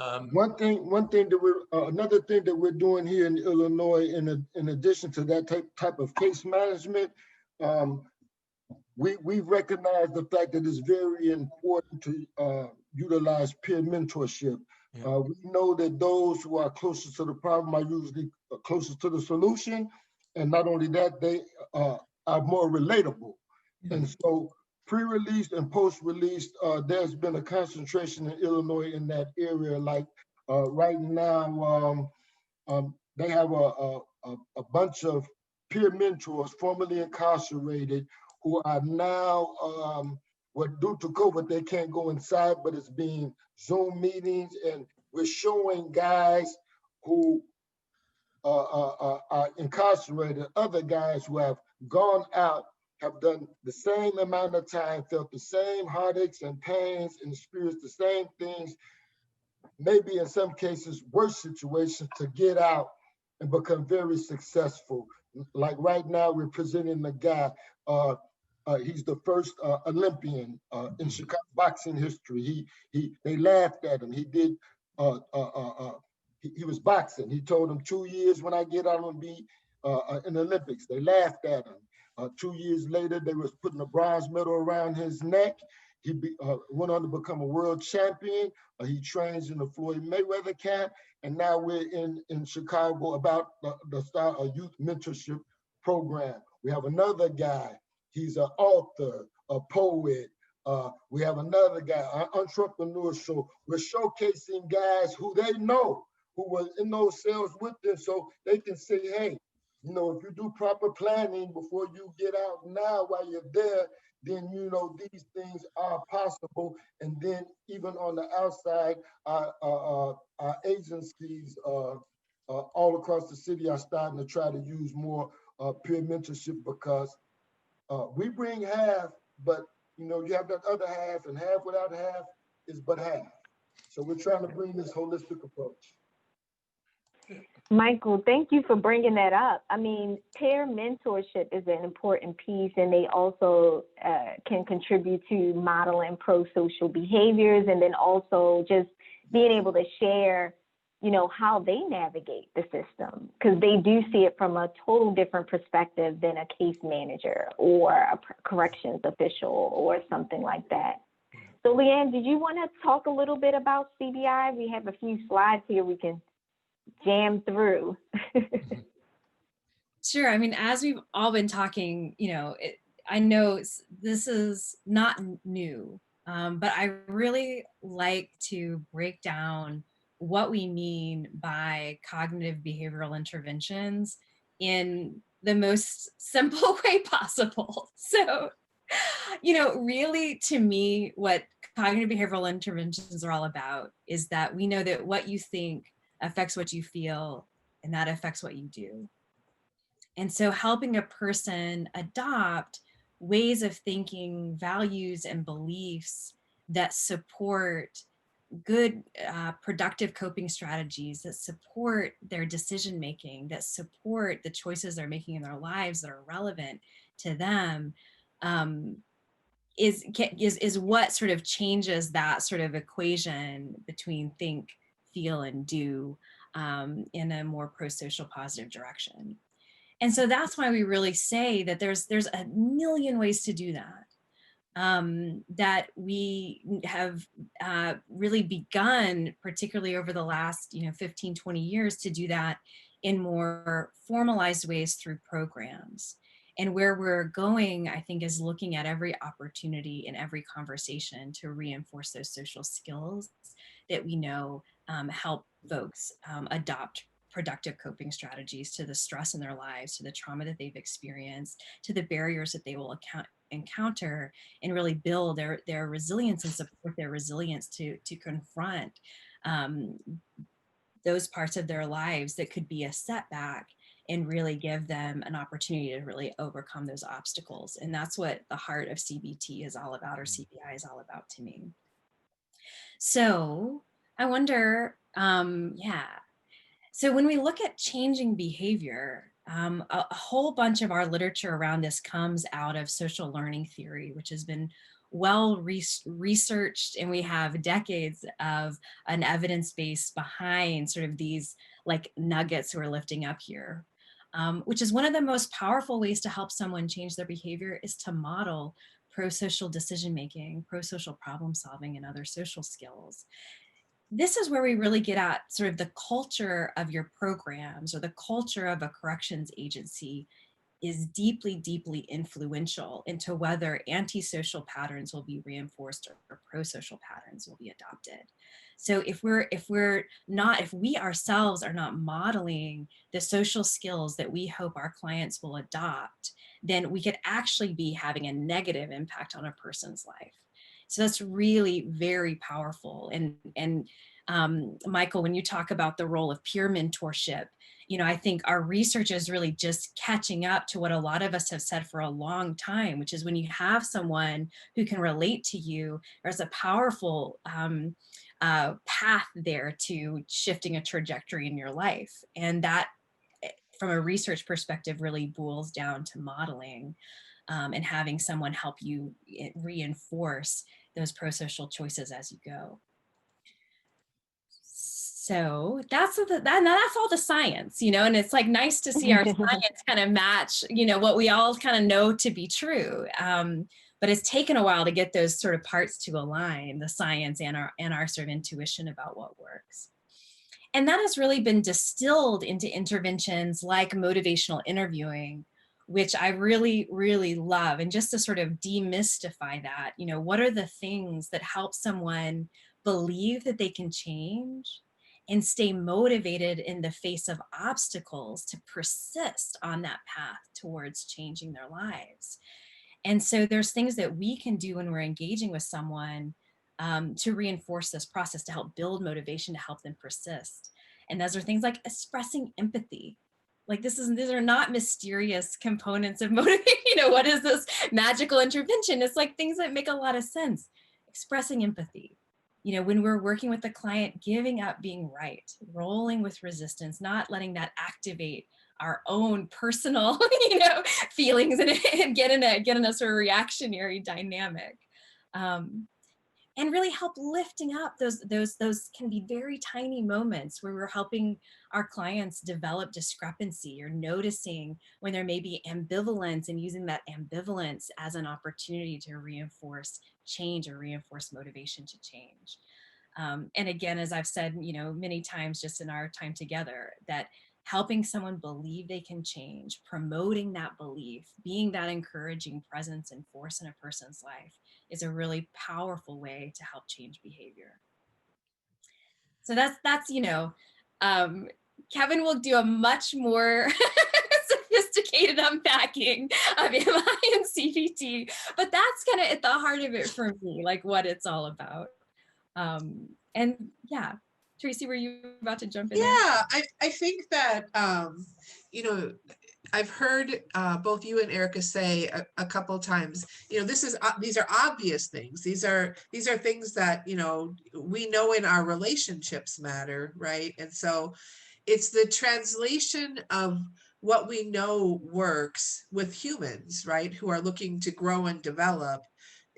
thing that another thing that we're doing here in Illinois, in addition to that type of case management, we recognize the fact that it's very important to utilize peer mentorship. Yeah. We know that those who are closest to the problem are usually closest to the solution, and not only that, they are more relatable. Yeah. And so, pre-released and post-released, there's been a concentration in Illinois in that area. Like right now, they have a bunch of peer mentors formerly incarcerated who are now, due to COVID, they can't go inside, but it's being Zoom meetings, and we're showing guys who are incarcerated, other guys who have gone out, have done the same amount of time, felt the same heartaches and pains and experienced the same things, maybe in some cases worse situations, to get out and become very successful. Like right now, we're presenting a guy, he's the first Olympian in Chicago boxing history. They laughed at him. He was boxing. He told them 2 years when I get out, I'm gonna be in the Olympics. They laughed at him. 2 years later, they was putting a bronze medal around his neck. He went on to become a world champion. He trains in the Floyd Mayweather camp. And now we're in Chicago about the start of youth mentorship program. We have another guy. He's an author, a poet. We have another guy, an entrepreneur. So we're showcasing guys who they know, who were in those cells with them, so they can say, hey, you know, if you do proper planning before you get out now while you're there, then, you know, these things are possible. And then even on the outside, our agencies all across the city are starting to try to use more peer mentorship, because we bring half, but, you know, you have that other half, and half without half is but half. So we're trying to bring this holistic approach. Michael, thank you for bringing that up. I mean, peer mentorship is an important piece, and they also can contribute to modeling pro-social behaviors, and then also just being able to share, you know, how they navigate the system, because they do see it from a total different perspective than a case manager or a corrections official or something like that. So Leanne, did you want to talk a little bit about CBI? We have a few slides here we can jam through. Sure. I mean, as we've all been talking, you know, I know this is not new, but I really like to break down what we mean by cognitive behavioral interventions in the most simple way possible. So, you know, really, to me, what cognitive behavioral interventions are all about is that we know that what you think affects what you feel, and that affects what you do. And so helping a person adopt ways of thinking, values, and beliefs that support good, productive coping strategies, that support their decision-making, that support the choices they're making in their lives that are relevant to them, is what sort of changes that sort of equation between think, feel, and do in a more pro-social positive direction. And so that's why we really say that there's a million ways to do that. That we have really begun, particularly over the last 15, 20 years, to do that in more formalized ways through programs. And where we're going, I think, is looking at every opportunity in every conversation to reinforce those social skills that we know help folks adopt productive coping strategies to the stress in their lives, to the trauma that they've experienced, to the barriers that they will encounter, and really build their resilience and support their resilience to confront those parts of their lives that could be a setback, and really give them an opportunity to really overcome those obstacles. And that's what the heart of CBT is all about, or CBI is all about to me. So I wonder, so when we look at changing behavior, a whole bunch of our literature around this comes out of social learning theory, which has been well researched, and we have decades of an evidence base behind sort of these like nuggets we're lifting up here, which is one of the most powerful ways to help someone change their behavior is to model pro-social decision-making, pro-social problem solving, and other social skills. This is where we really get at sort of the culture of your programs, or the culture of a corrections agency is deeply, deeply influential into whether antisocial patterns will be reinforced or pro-social patterns will be adopted. So if we ourselves are not modeling the social skills that we hope our clients will adopt, then we could actually be having a negative impact on a person's life. So that's really very powerful. And Michael, when you talk about the role of peer mentorship, I think our research is really just catching up to what a lot of us have said for a long time, which is when you have someone who can relate to you, there's a powerful path there to shifting a trajectory in your life. And that, from a research perspective, really boils down to modeling and having someone help you reinforce those pro-social choices as you go. So that's all the science, and it's like nice to see our science kind of match, what we all kind of know to be true. But it's taken a while to get those sort of parts to align, the science and our sort of intuition about what works. And that has really been distilled into interventions like motivational interviewing, which I really, really love. And just to sort of demystify that, what are the things that help someone believe that they can change and stay motivated in the face of obstacles to persist on that path towards changing their lives. And so there's things that we can do when we're engaging with someone to reinforce this process, to help build motivation, to help them persist. And those are things like expressing empathy. Like these are not mysterious components of motivation. What is this magical intervention? It's like things that make a lot of sense. Expressing empathy. When we're working with the client, giving up being right, rolling with resistance, not letting that activate our own personal, feelings and get in a sort of reactionary dynamic. And really help lifting up those can be very tiny moments where we're helping our clients develop discrepancy, or noticing when there may be ambivalence, and using that ambivalence as an opportunity to reinforce change or reinforce motivation to change. And again, as I've said, many times just in our time together, that helping someone believe they can change, promoting that belief, being that encouraging presence and force in a person's life is a really powerful way to help change behavior. So that's Kevin will do a much more sophisticated unpacking of MI and CBT, but that's kind of at the heart of it for me, like what it's all about. And yeah, Tracy, were you about to jump in? Yeah, I think that, I've heard both you and Erica say a couple of times, these are obvious things. These are things that, we know in our relationships matter, right? And so it's the translation of what we know works with humans, right? Who are looking to grow and develop.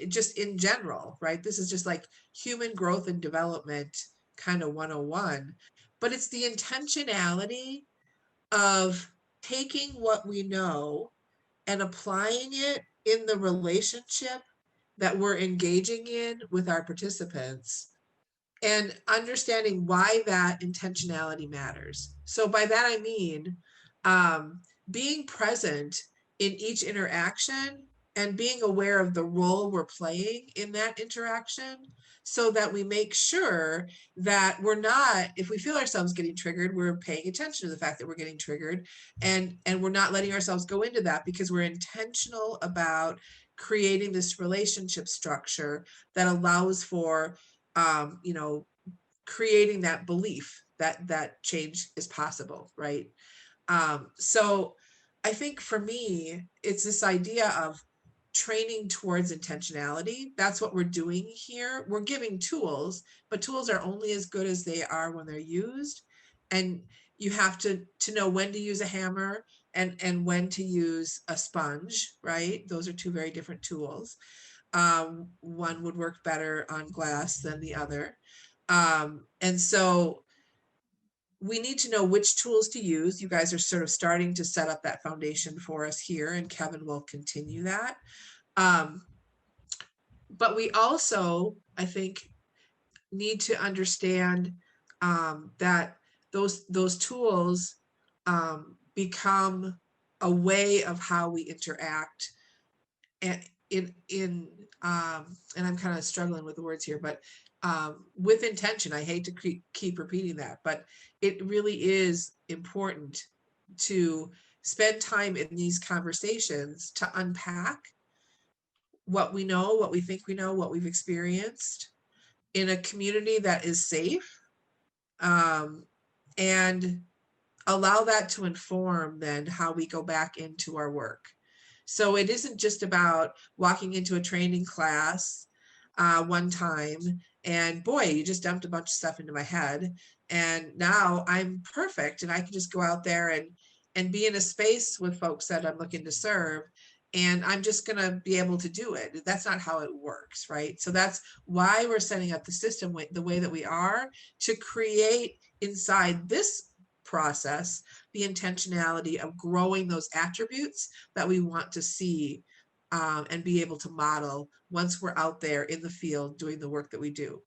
just in general, right? This is just like human growth and development kind of 101, but it's the intentionality of taking what we know and applying it in the relationship that we're engaging in with our participants, and understanding why that intentionality matters. So by that, I mean, being present in each interaction and being aware of the role we're playing in that interaction, so that we make sure that we're not, if we feel ourselves getting triggered, we're paying attention to the fact that we're getting triggered, and we're not letting ourselves go into that, because we're intentional about creating this relationship structure that allows for you know, creating that belief that change is possible, right? So I think for me, it's this idea of training towards intentionality. That's what we're doing here. We're giving tools, but tools are only as good as they are when they're used. And you have to know when to use a hammer and when to use a sponge, right? Those are two very different tools. One would work better on glass than the other. And so we need to know which tools to use. You guys are sort of starting to set up that foundation for us here, and Kevin will continue that. But we also, I think, need to understand that those tools become a way of how we interact, and and I'm kind of struggling with the words here, but with intention. I hate to keep repeating that, but it really is important to spend time in these conversations to unpack what we know, what we think we know, what we've experienced in a community that is safe, and allow that to inform then how we go back into our work. So it isn't just about walking into a training class one time and boy, you just dumped a bunch of stuff into my head, and now I'm perfect and I can just go out there and be in a space with folks that I'm looking to serve, and I'm just going to be able to do it. That's not how it works, right? So that's why we're setting up the system the way that we are, to create inside this process the intentionality of growing those attributes that we want to see and be able to model once we're out there in the field doing the work that we do.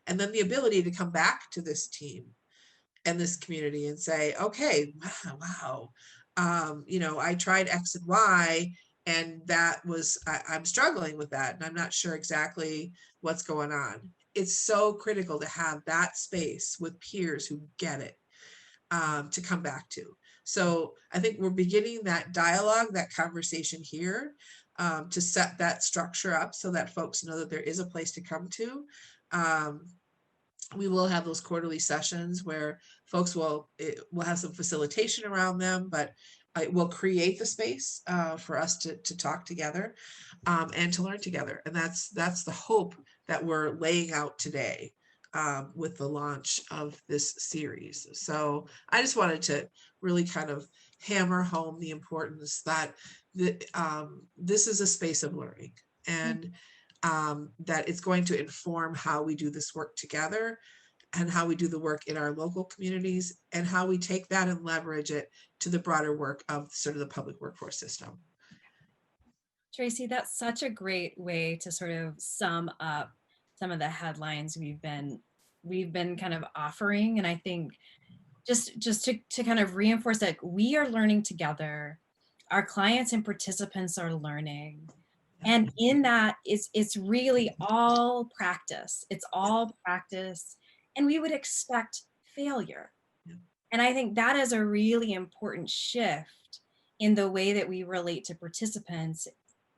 And then the ability to come back to this team and this community and say, okay, wow, you know, I tried X and Y, and that was, I'm struggling with that, and I'm not sure exactly what's going on. It's so critical to have that space with peers who get it, to come back to. So I think we're beginning that dialogue, that conversation here, to set that structure up so that folks know that there is a place to come to. We will have those quarterly sessions where folks will have some facilitation around them, but it will create the space for us to talk together and to learn together. And that's the hope that we're laying out today with the launch of this series. So I just wanted to really kind of hammer home the importance that this is a space of learning, and that it's going to inform how we do this work together, and how we do the work in our local communities, and how we take that and leverage it to the broader work of sort of the public workforce system. Tracy, that's such a great way to sort of sum up some of the headlines we've been kind of offering. And I think just to kind of reinforce that we are learning together, our clients and participants are learning. And in that, it's really all practice. It's all practice. And we would expect failure. And I think that is a really important shift in the way that we relate to participants,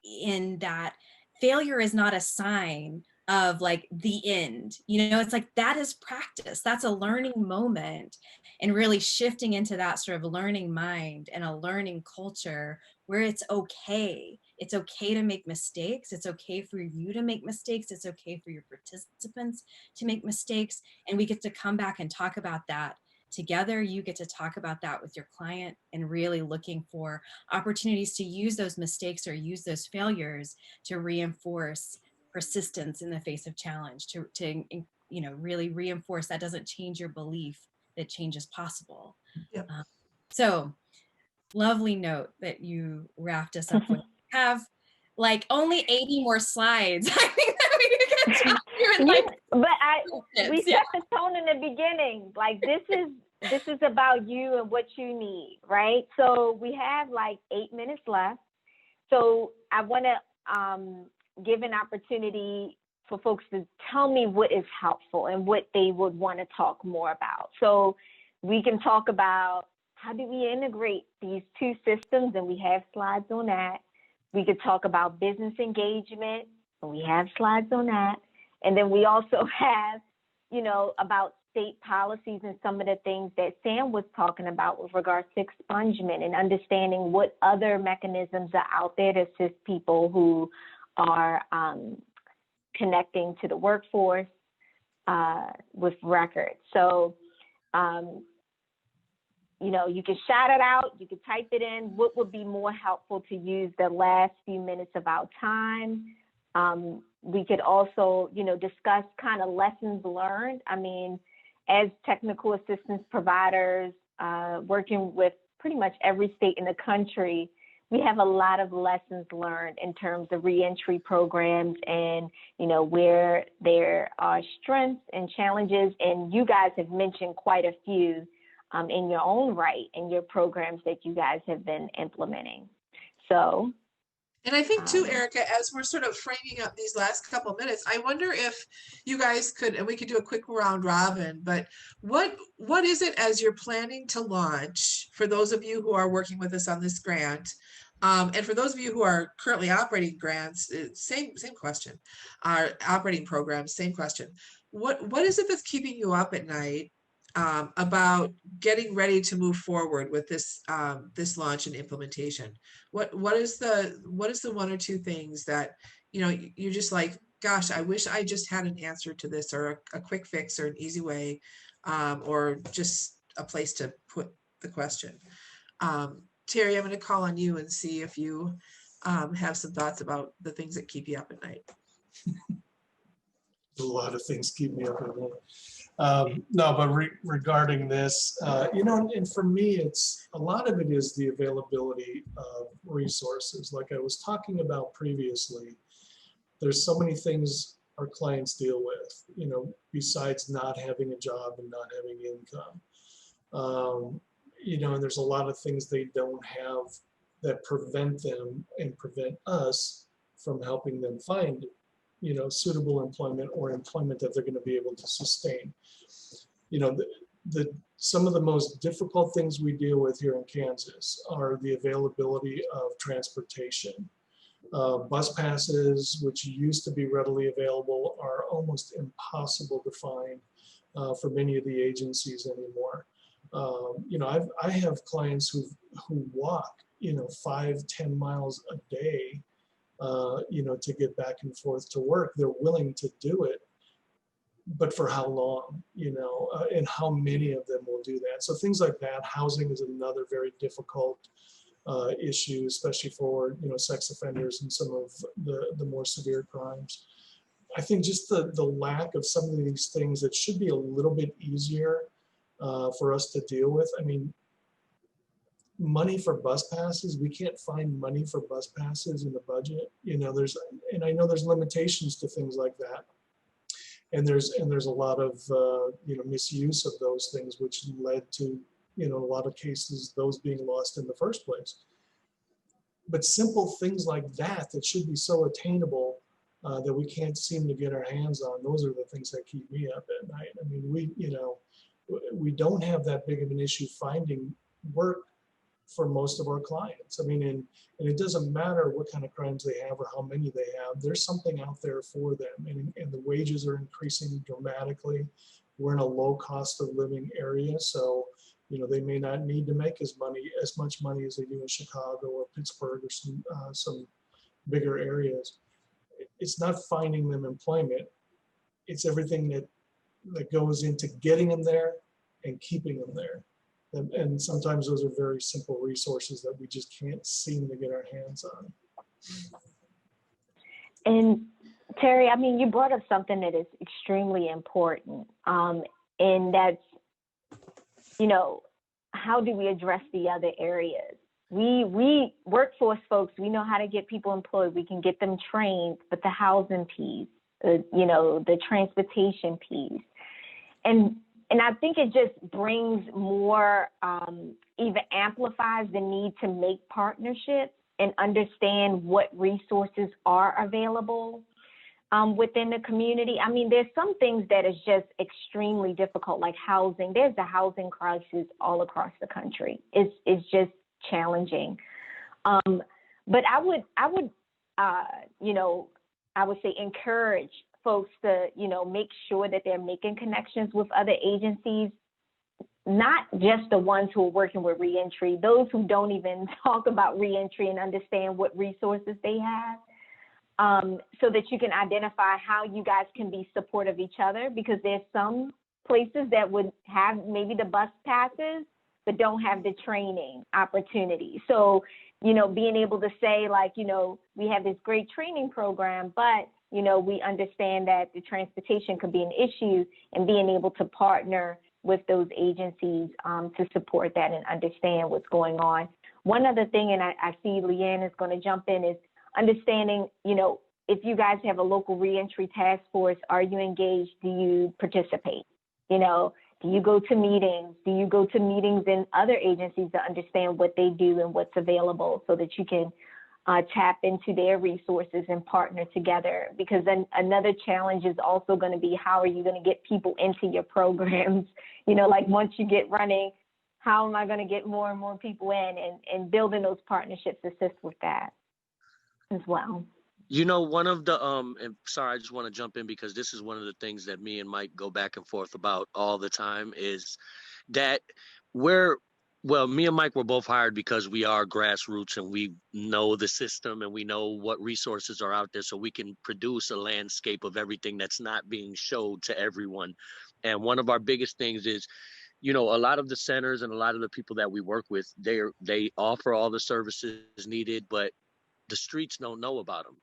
in that failure is not a sign of like the end. You know, it's like that is practice. That's a learning moment, and really shifting into that sort of learning mind and a learning culture where it's okay. It's okay to make mistakes. It's okay for you to make mistakes. It's okay for your participants to make mistakes. And we get to come back and talk about that together. You get to talk about that with your client, and really looking for opportunities to use those mistakes or use those failures to reinforce persistence in the face of challenge, to really reinforce that doesn't change your belief that change is possible. Yep. So lovely note that you wrapped us up with. Have like only 80 more slides. I think that we could get to in like we set the tone in the beginning. Like this is about you and what you need, right? So we have like 8 minutes left. So I want to give an opportunity for folks to tell me what is helpful and what they would want to talk more about. So we can talk about how do we integrate these two systems, and we have slides on that. We could talk about business engagement, and we have slides on that. And then we also have, about state policies and some of the things that Sam was talking about with regards to expungement and understanding what other mechanisms are out there to assist people who are connecting to the workforce with records. So, you can shout it out, you can type it in. What would be more helpful to use the last few minutes of our time? We could also, discuss kind of lessons learned. I mean, as technical assistance providers, working with pretty much every state in the country, we have a lot of lessons learned in terms of reentry programs and, where there are strengths and challenges. And you guys have mentioned quite a few in your own right in your programs that you guys have been implementing. So. And I think too, Erica, as we're sort of framing up these last couple minutes, I wonder if you guys could, and we could do a quick round robin, but what is it as you're planning to launch for those of you who are working with us on this grant? And for those of you who are currently operating grants, same question, operating programs, same question. What is it that's keeping you up at night about getting ready to move forward with this this launch and implementation? What is the one or two things that you're just like, gosh, I wish I just had an answer to this, or a quick fix, or an easy way, or just a place to put the question. Terry, I'm going to call on you and see if you have some thoughts about the things that keep you up at night. A lot of things keep me up at night. No, but regarding this, and for me, it's a lot of it is the availability of resources. Like I was talking about previously, there's so many things our clients deal with, besides not having a job and not having income. And there's a lot of things they don't have that prevent them and prevent us from helping them find suitable employment or employment that they're going to be able to sustain. Some of the most difficult things we deal with here in Kansas are the availability of transportation. Bus passes, which used to be readily available, are almost impossible to find for many of the agencies anymore. I have clients who walk 5-10 miles a day to get back and forth to work. They're willing to do it, but for how long, and how many of them will do that? So things like that. Housing is another very difficult issue, especially for, sex offenders and some of the more severe crimes. I think just the lack of some of these things that should be a little bit easier for us to deal with. I mean, money for bus passes, we can't find money for bus passes in the budget. And I know there's limitations to things like that. And there's a lot of misuse of those things, which led to a lot of cases those being lost in the first place. But simple things like that should be so attainable that we can't seem to get our hands on. Those are the things that keep me up at night. I mean, we don't have that big of an issue finding work for most of our clients. I mean, and it doesn't matter what kind of crimes they have or how many they have, there's something out there for them. And the wages are increasing dramatically. We're in a low cost of living area, so they may not need to make as much money as they do in Chicago or Pittsburgh or some bigger areas. It's not finding them employment. It's everything that goes into getting them there and keeping them there. And sometimes those are very simple resources that we just can't seem to get our hands on. And Terry, I mean, you brought up something that is extremely important, and that's, you know, how do we address the other areas? We workforce folks, we know how to get people employed, we can get them trained, but the housing piece, you know, the transportation piece, and I think it just brings more, even amplifies the need to make partnerships and understand what resources are available within the community. I mean, there's some things that is just extremely difficult, like housing. There's a housing crisis all across the country. It's just challenging. But I would, you know, I would say encourage folks to, you know, make sure that they're making connections with other agencies, not just the ones who are working with reentry, those who don't even talk about reentry and understand what resources they have. So that you can identify how you guys can be supportive of each other, because there's some places that would have maybe the bus passes, but don't have the training opportunity. So, you know, being able to say, like, you know, we have this great training program, but, you know, we understand that the transportation could be an issue, and being able to partner with those agencies to support that and understand what's going on. One other thing, and I see Leanne is going to jump in, is understanding, you know, if you guys have a local reentry task force, are you engaged? Do you participate? You know, do you go to meetings? Do you go to meetings in other agencies to understand what they do and what's available, so that you can tap into their resources and partner together? Because then another challenge is also going to be, how are you going to get people into your programs? You know, like once you get running, how am I going to get more and more people in, and building those partnerships assist with that as well. You know, one of the and sorry, I just want to jump in because this is one of the things that me and Mike go back and forth about all the time, is that me and Mike were both hired because we are grassroots and we know the system and we know what resources are out there, so we can produce a landscape of everything that's not being showed to everyone. And one of our biggest things is, you know, a lot of the centers and a lot of the people that we work with, they offer all the services needed, but the streets don't know about them.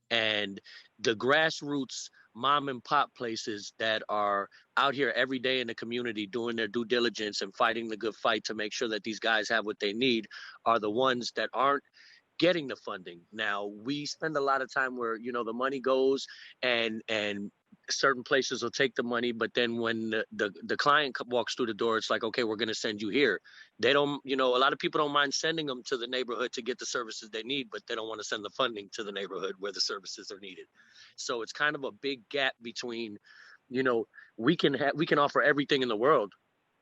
And the grassroots mom and pop places that are out here every day in the community doing their due diligence and fighting the good fight to make sure that these guys have what they need are the ones that aren't getting the funding. Now, we spend a lot of time where, you know, the money goes and certain places will take the money, but then when the client walks through the door, it's like, okay, we're going to send you here. They don't, you know, a lot of people don't mind sending them to the neighborhood to get the services they need, but they don't want to send the funding to the neighborhood where the services are needed. So it's kind of a big gap between, you know, we can offer everything in the world,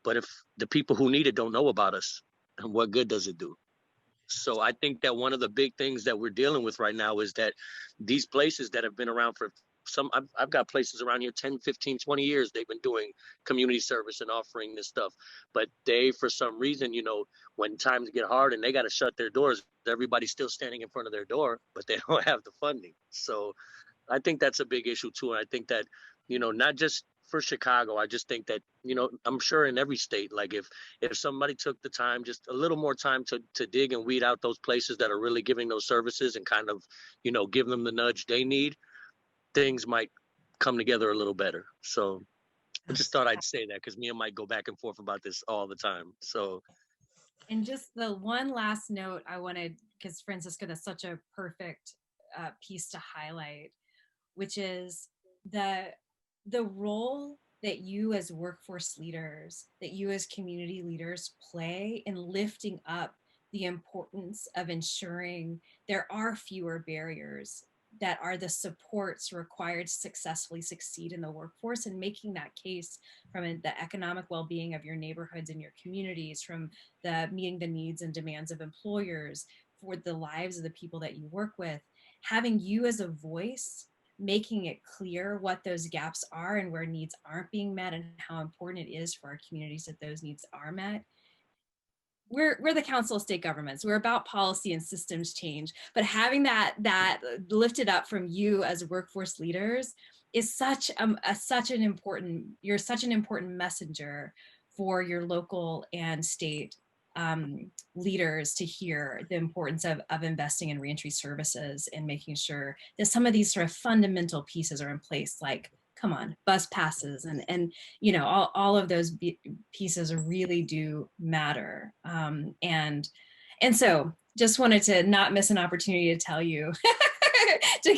but if the people who need it don't know about us, what good does it do? So I think that one of the big things that we're dealing with right now is that these places that have been around for I've got places around here 10, 15, 20 years. They've been doing community service and offering this stuff. But they, for some reason, you know, when times get hard and they got to shut their doors, everybody's still standing in front of their door, but they don't have the funding. So I think that's a big issue too. And I think that, you know, not just for Chicago, I just think that, you know, I'm sure in every state, like if somebody took the time, just a little more time to dig and weed out those places that are really giving those services and kind of, you know, give them the nudge they need, things might come together a little better. So I just thought I'd say that because me and Mike go back and forth about this all the time. So. And just the one last note I wanted, because Francisco, that's such a perfect piece to highlight, which is the role that you as workforce leaders, that you as community leaders play in lifting up the importance of ensuring there are fewer barriers, that are the supports required to successfully succeed in the workforce, and making that case from the economic well-being of your neighborhoods and your communities, from the meeting the needs and demands of employers for the lives of the people that you work with. Having you as a voice, making it clear what those gaps are and where needs aren't being met, and how important it is for our communities that those needs are met. We're the Council of State Governments. We're about policy and systems change, but having that lifted up from you as workforce leaders is such an important messenger for your local and state leaders to hear the importance of investing in reentry services and making sure that some of these sort of fundamental pieces are in place, like, come on, bus passes and you know, all of those pieces really do matter. And so just wanted to not miss an opportunity to tell you to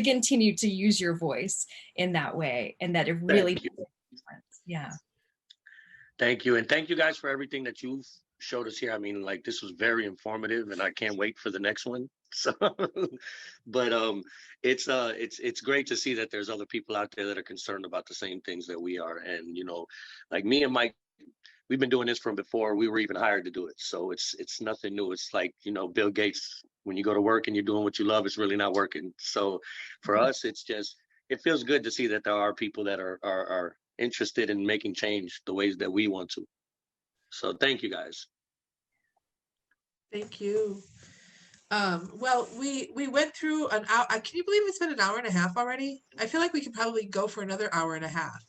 continue to use your voice in that way, and that it really makes a difference. Yeah. Thank you. And thank you guys for everything that you've showed us here. I mean, like, this was very informative and I can't wait for the next one. So, but it's great to see that there's other people out there that are concerned about the same things that we are. And, you know, like me and Mike, we've been doing this from before we were even hired to do it. So it's nothing new. It's like, you know, Bill Gates, when you go to work and you're doing what you love, it's really not working. So for us, it's just, it feels good to see that there are people that are interested in making change the ways that we want to. So thank you guys. Thank you. Well, we went through an hour. Can you believe it's been an hour and a half already? I feel like we could probably go for another hour and a half.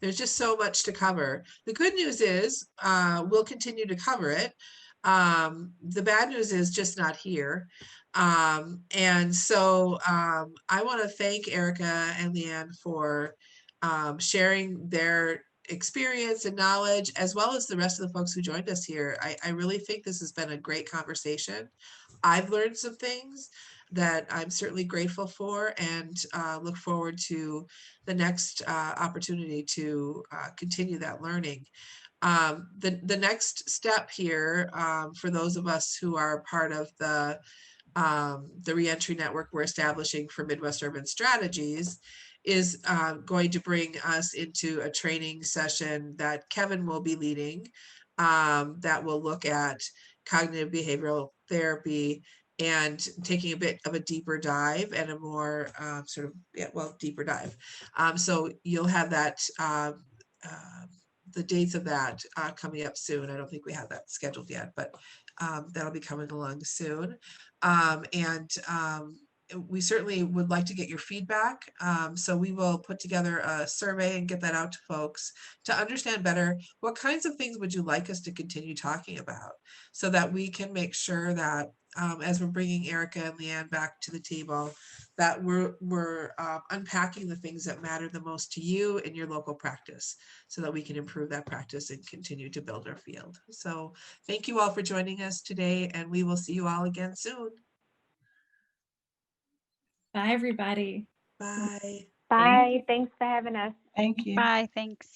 There's just so much to cover. The good news is we'll continue to cover it. The bad news is just not here. And so I want to thank Erica and Leanne for sharing their experience and knowledge, as well as the rest of the folks who joined us here. I really think this has been a great conversation. I've learned some things that I'm certainly grateful for, and look forward to the next opportunity to continue that learning. The next step here, for those of us who are part of the reentry network we're establishing for Midwest Urban Strategies, is going to bring us into a training session that Kevin will be leading, that will look at cognitive behavioral therapy and taking a bit of a deeper dive and a more deeper dive. So you'll have that, the dates of that coming up soon. I don't think we have that scheduled yet, but that'll be coming along soon. We certainly would like to get your feedback. So we will put together a survey and get that out to folks to understand better what kinds of things would you like us to continue talking about, so that we can make sure that as we're bringing Erica and Leanne back to the table, that we're unpacking the things that matter the most to you in your local practice, so that we can improve that practice and continue to build our field. So thank you all for joining us today, and we will see you all again soon. Bye, everybody. Bye. Bye. Thanks for having us. Thank you. Bye, thanks.